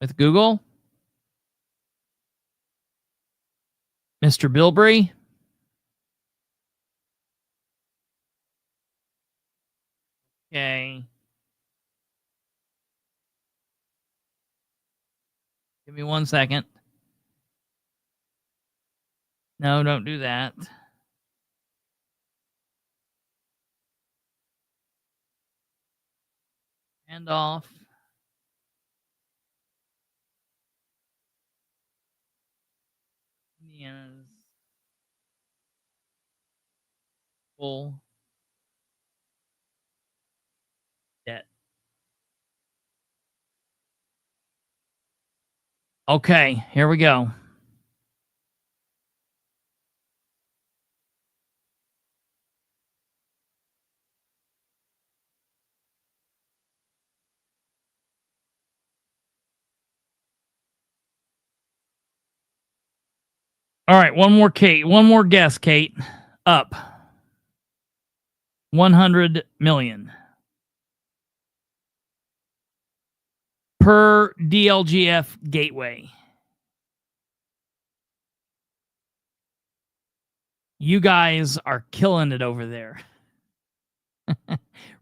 With Google. Mr. Bilbrey. Okay. Give me 1 second. No, don't do that. Hand off. Indiana's full debt. Okay, here we go. All right, one more guess, Kate. Up. 100 million. Per DLGF gateway. You guys are killing it over there.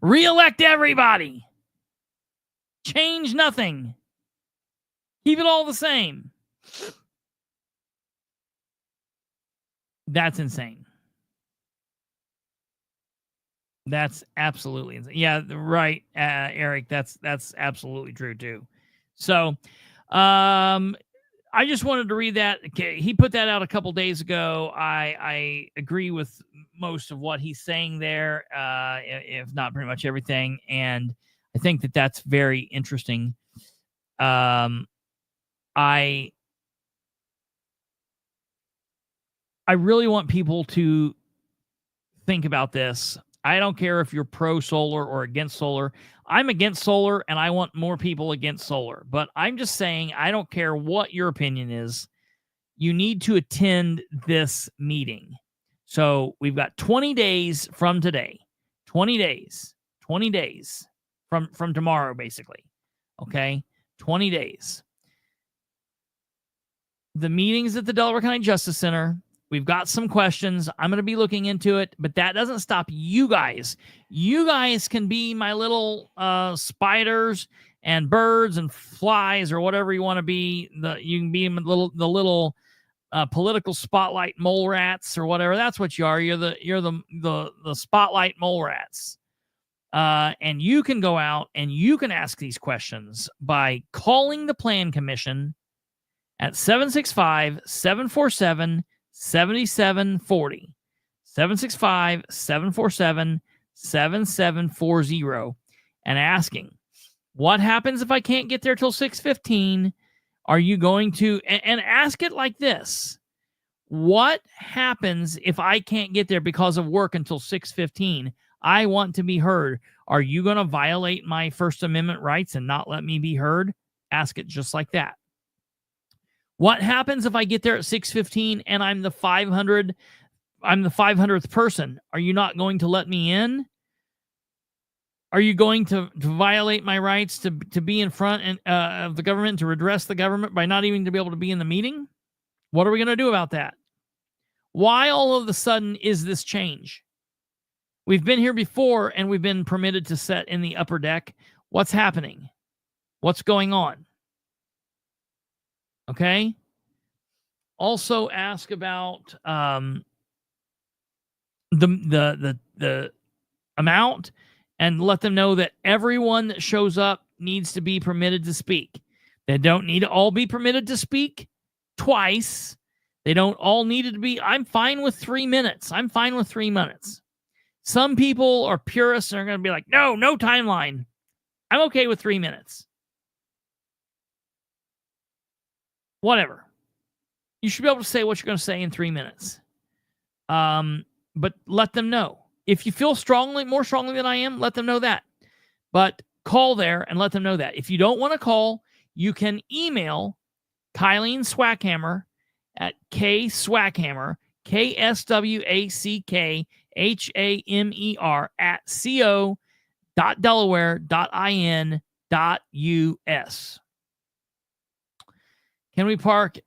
Re-elect everybody. Change nothing. Keep it all the same. That's insane. That's absolutely insane. Yeah, right, Eric. That's absolutely true too. So, I just wanted to read that. Okay, he put that out a couple days ago. I agree with most of what he's saying there, if not pretty much everything, and I think that that's very interesting. I I really want people to think about this. I don't care if you're pro solar or against solar. I'm against solar and I want more people against solar. But I'm just saying, I don't care what your opinion is. You need to attend this meeting. So we've got 20 days from today. 20 days from tomorrow, basically. Okay? 20 days. The meeting's at the Delaware County Justice Center. We've got some questions. I'm going to be looking into it, but that doesn't stop you guys. You guys can be my little spiders and birds and flies or whatever you want to be. You can be the little political spotlight mole rats or whatever. That's what you are. You're the spotlight mole rats. And you can go out and you can ask these questions by calling the Plan Commission at 765-747-7740. 765-747-7740 and asking, what happens if I can't get there till 6:15? Are you going to, and ask it like this. What happens if I can't get there because of work until 6:15? I want to be heard. Are you going to violate my First Amendment rights and not let me be heard? Ask it just like that. What happens if I get there at 6:15 and I'm the 500th person? Are you not going to let me in? Are you going to violate my rights to be in front of the government, to redress the government by not even to be able to be in the meeting? What are we going to do about that? Why all of a sudden is this change? We've been here before and we've been permitted to sit in the upper deck. What's happening? What's going on? Okay. Also ask about the amount and let them know that everyone that shows up needs to be permitted to speak. They don't need to all be permitted to speak twice. They don't all need to be. I'm fine with 3 minutes. I'm fine with 3 minutes. Some people are purists and are going to be like, no timeline. I'm okay with 3 minutes. Whatever. You should be able to say what you're going to say in 3 minutes. But let them know. If you feel more strongly than I am, let them know that. But call there and let them know that. If you don't want to call, you can email Kylene Swackhammer at kswackhammer, KSWACKHAMER at co.delaware.in.us. Can we park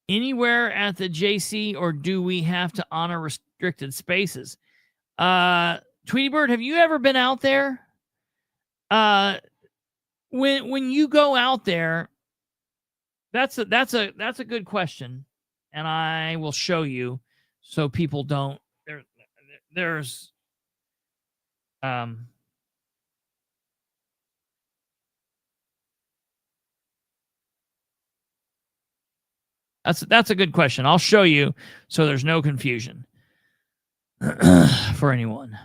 anywhere at the JC or do we have to honor restricted spaces? Tweety Bird, have you ever been out there? When you go out there, that's a good question, and I will show you so people don't. There's that's a good question. I'll show you so there's no confusion for anyone.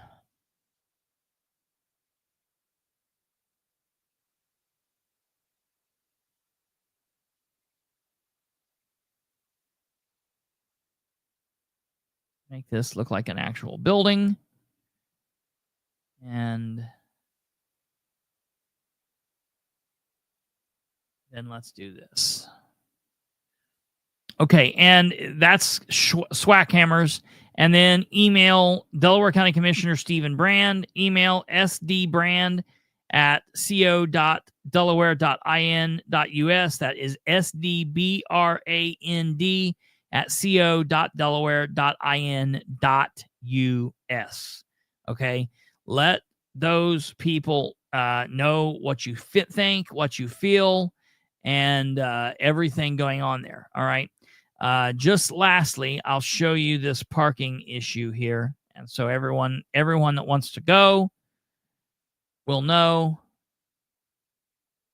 Make this look like an actual building. And then let's do this. Okay, and that's Swackhammers. And then email Delaware County Commissioner Stephen Brand. Email sdbrand at co.delaware.in.us. That is sdbrand at co.delaware.in.us. Okay, let those people know what you think, what you feel, and everything going on there. All right. Just lastly, I'll show you this parking issue here. And so everyone that wants to go will know,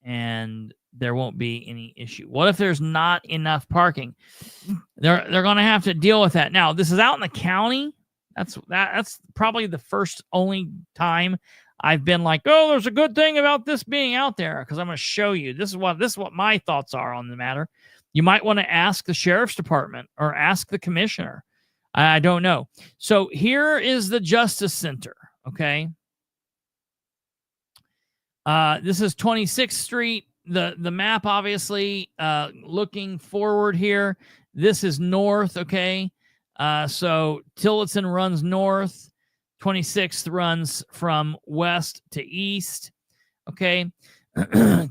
and there won't be any issue. What if there's not enough parking? They're going to have to deal with that. Now, this is out in the county. That's probably the only time I've been like, oh, there's a good thing about this being out there, because I'm going to show you. This is what my thoughts are on the matter. You might want to ask the sheriff's department or ask the commissioner. I don't know. So here is the Justice Center, okay? This is 26th Street. The map, obviously, looking forward here. This is north, okay? So Tillotson runs north. 26th runs from west to east, okay?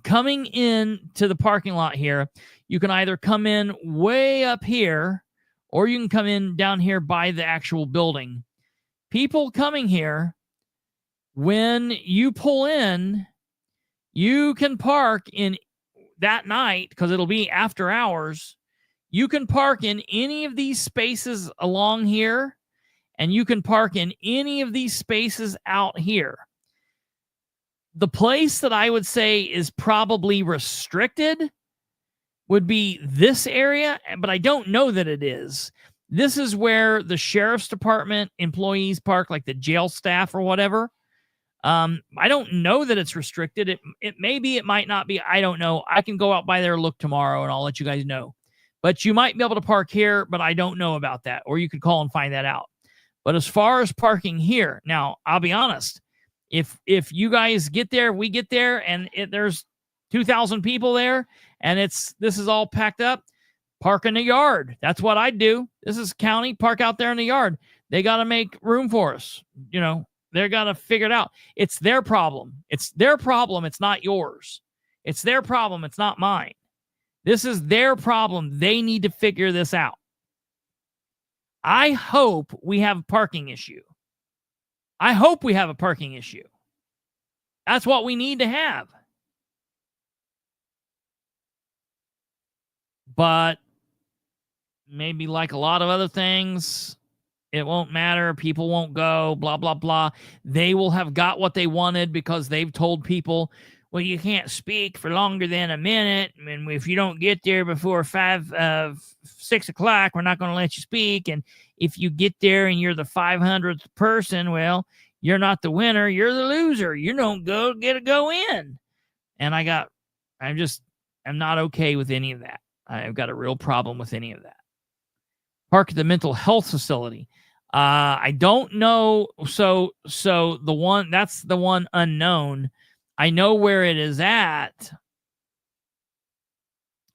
Coming in to the parking lot here, you can either come in way up here, or you can come in down here by the actual building. People coming here, when you pull in, you can park in that night, because it'll be after hours. You can park in any of these spaces along here, and you can park in any of these spaces out here. The place that I would say is probably restricted would be this area, but I don't know that it is. This is where the sheriff's department employees park, like the jail staff or whatever. I don't know that it's restricted. It may be, it might not be. I don't know. I can go out by there and look tomorrow, and I'll let you guys know. But you might be able to park here, but I don't know about that. Or you could call and find that out. But as far as parking here, now, I'll be honest. If you guys get there, we get there, and there's 2,000 people there, and this is all packed up, park in the yard. That's what I'd do. This is county, park out there in the yard. They got to make room for us. You know, they're got to figure it out. It's their problem. It's their problem. It's not yours. It's their problem. It's not mine. This is their problem. They need to figure this out. I hope we have a parking issue. I hope we have a parking issue. That's what we need to have. But maybe like a lot of other things, it won't matter. People won't go, blah, blah, blah. They will have got what they wanted because they've told people, well, you can't speak for longer than a minute. And if you don't get there before 6 o'clock, we're not going to let you speak. And if you get there and you're the 500th person, well, you're not the winner. You're the loser. You don't get to go in. And I'm not okay with any of that. I've got a real problem with any of that. Park at the mental health facility. I don't know. So that's the one unknown. I know where it is at.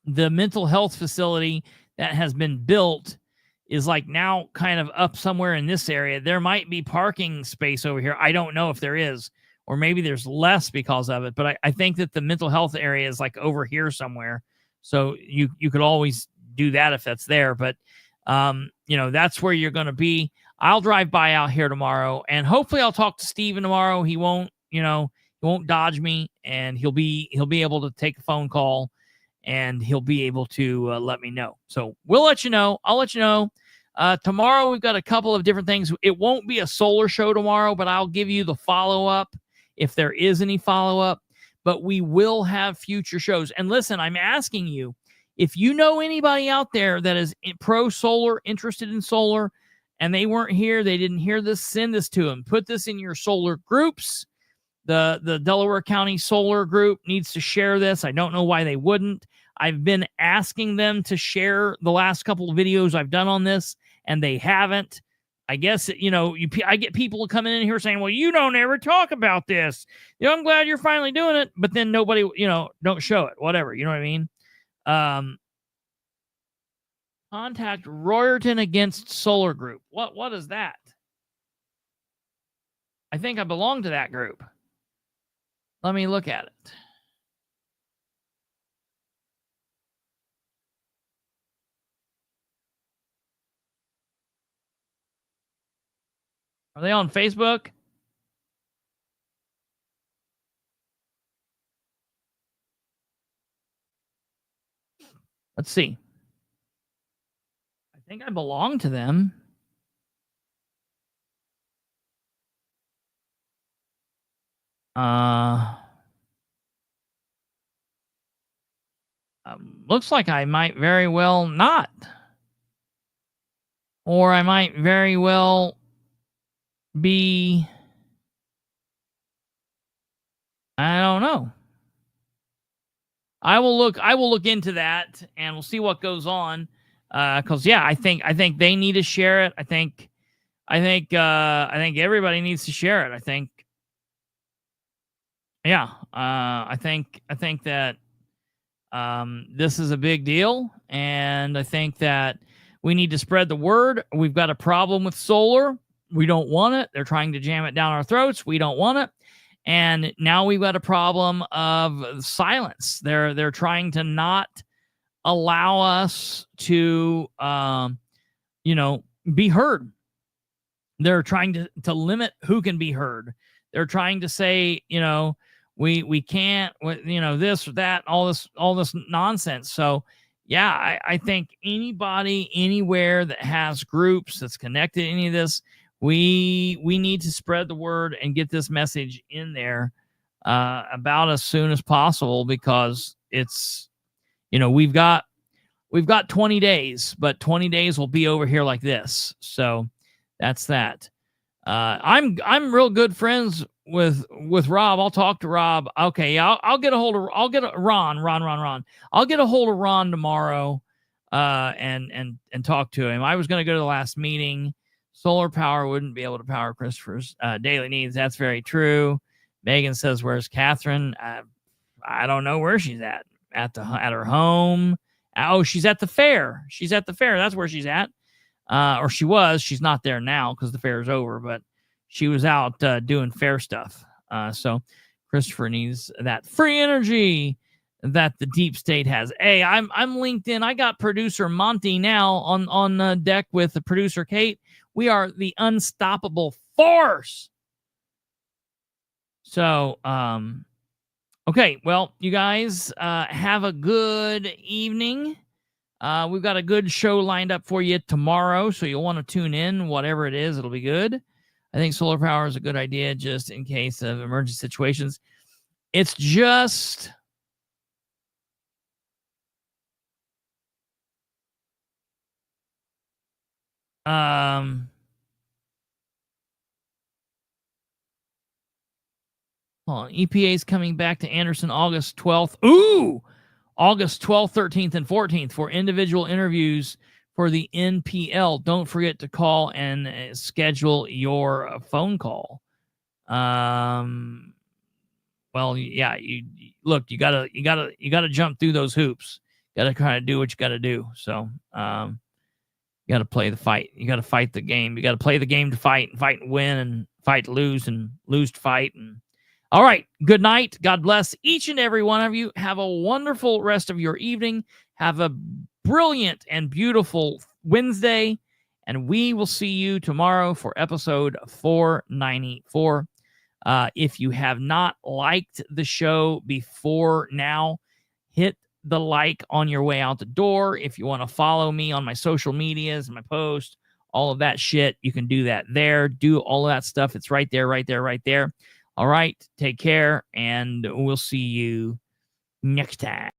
The mental health facility that has been built is like now kind of up somewhere in this area. There might be parking space over here. I don't know if there is, or maybe there's less because of it. But I think that the mental health area is like over here somewhere. So you could always do that if that's there. But, that's where you're going to be. I'll drive by out here tomorrow, and hopefully I'll talk to Steven tomorrow. He won't dodge me, and he'll be able to take a phone call, and he'll be able to let me know. So we'll let you know. I'll let you know. Tomorrow we've got a couple of different things. It won't be a solar show tomorrow, but I'll give you the follow-up if there is any follow-up. But we will have future shows. And listen, I'm asking you, if you know anybody out there that is pro-solar, interested in solar, and they weren't here, they didn't hear this, send this to them. Put this in your solar groups. The Delaware County Solar Group needs to share this. I don't know why they wouldn't. I've been asking them to share the last couple of videos I've done on this, and they haven't. I guess, I get people coming in here saying, well, you don't ever talk about this. I'm glad you're finally doing it, but then nobody, don't show it, whatever. You know what I mean? Contact Royerton Against Solar Group. What is that? I think I belong to that group. Let me look at it. Are they on Facebook? Let's see. I think I belong to them. Looks like I might very well not. Or I might very well be, I don't know. I will look into that, and we'll see what goes on. Because yeah, I think they need to share it. I think everybody needs to share it. I think, yeah, I think that this is a big deal, and I think that we need to spread the word. We've got a problem with solar. We don't want it. They're trying to jam it down our throats. We don't want it. And now we've got a problem of silence. They're trying to not allow us to, be heard. They're trying to limit who can be heard. They're trying to say, we can't, this or that, all this nonsense. So yeah, I think anybody anywhere that has groups that's connected to any of this, we need to spread the word and get this message in there about as soon as possible, because it's, we've got 20 days, but 20 days will be over here like this. So that's that. I'm real good friends with Rob. I'll talk to Rob. Okay, I'll get a hold of Ron. I'll get a hold of Ron tomorrow and talk to him. I was going to go to the last meeting. Solar power wouldn't be able to power Kristopher's daily needs. That's very true. Megan says, "Where's Catherine?" I don't know where she's at her home. Oh, she's at the fair. That's where she's at. Or she was. She's not there now because the fair is over, but she was out doing fair stuff. So Kristopher needs that free energy that the deep state has. Hey, I'm linked in. I got producer Monty now on deck with the producer Kate. We are the unstoppable force. So, okay. Well, you guys have a good evening. We've got a good show lined up for you tomorrow, so you'll want to tune in. Whatever it is, it'll be good. I think solar power is a good idea just in case of emergency situations. It's just EPA is coming back to Anderson August 12th. Ooh! August 12th, 13th, and 14th for individual interviews for the NPL. Don't forget to call and schedule your phone call. Well, yeah, you gotta jump through those hoops. Gotta kind of do what you gotta do. So, you gotta play the fight. You gotta fight the game. You gotta play the game to fight and win, and fight to lose, and lose to fight. And all right, good night. God bless each and every one of you. Have a wonderful rest of your evening. Have a brilliant and beautiful Wednesday, and we will see you tomorrow for episode 494. If you have not liked the show before now, hit the like on your way out the door. If you want to follow me on my social medias, my posts, all of that shit, you can do that there. Do all of that stuff. It's right there. All right, take care, and we'll see you next time.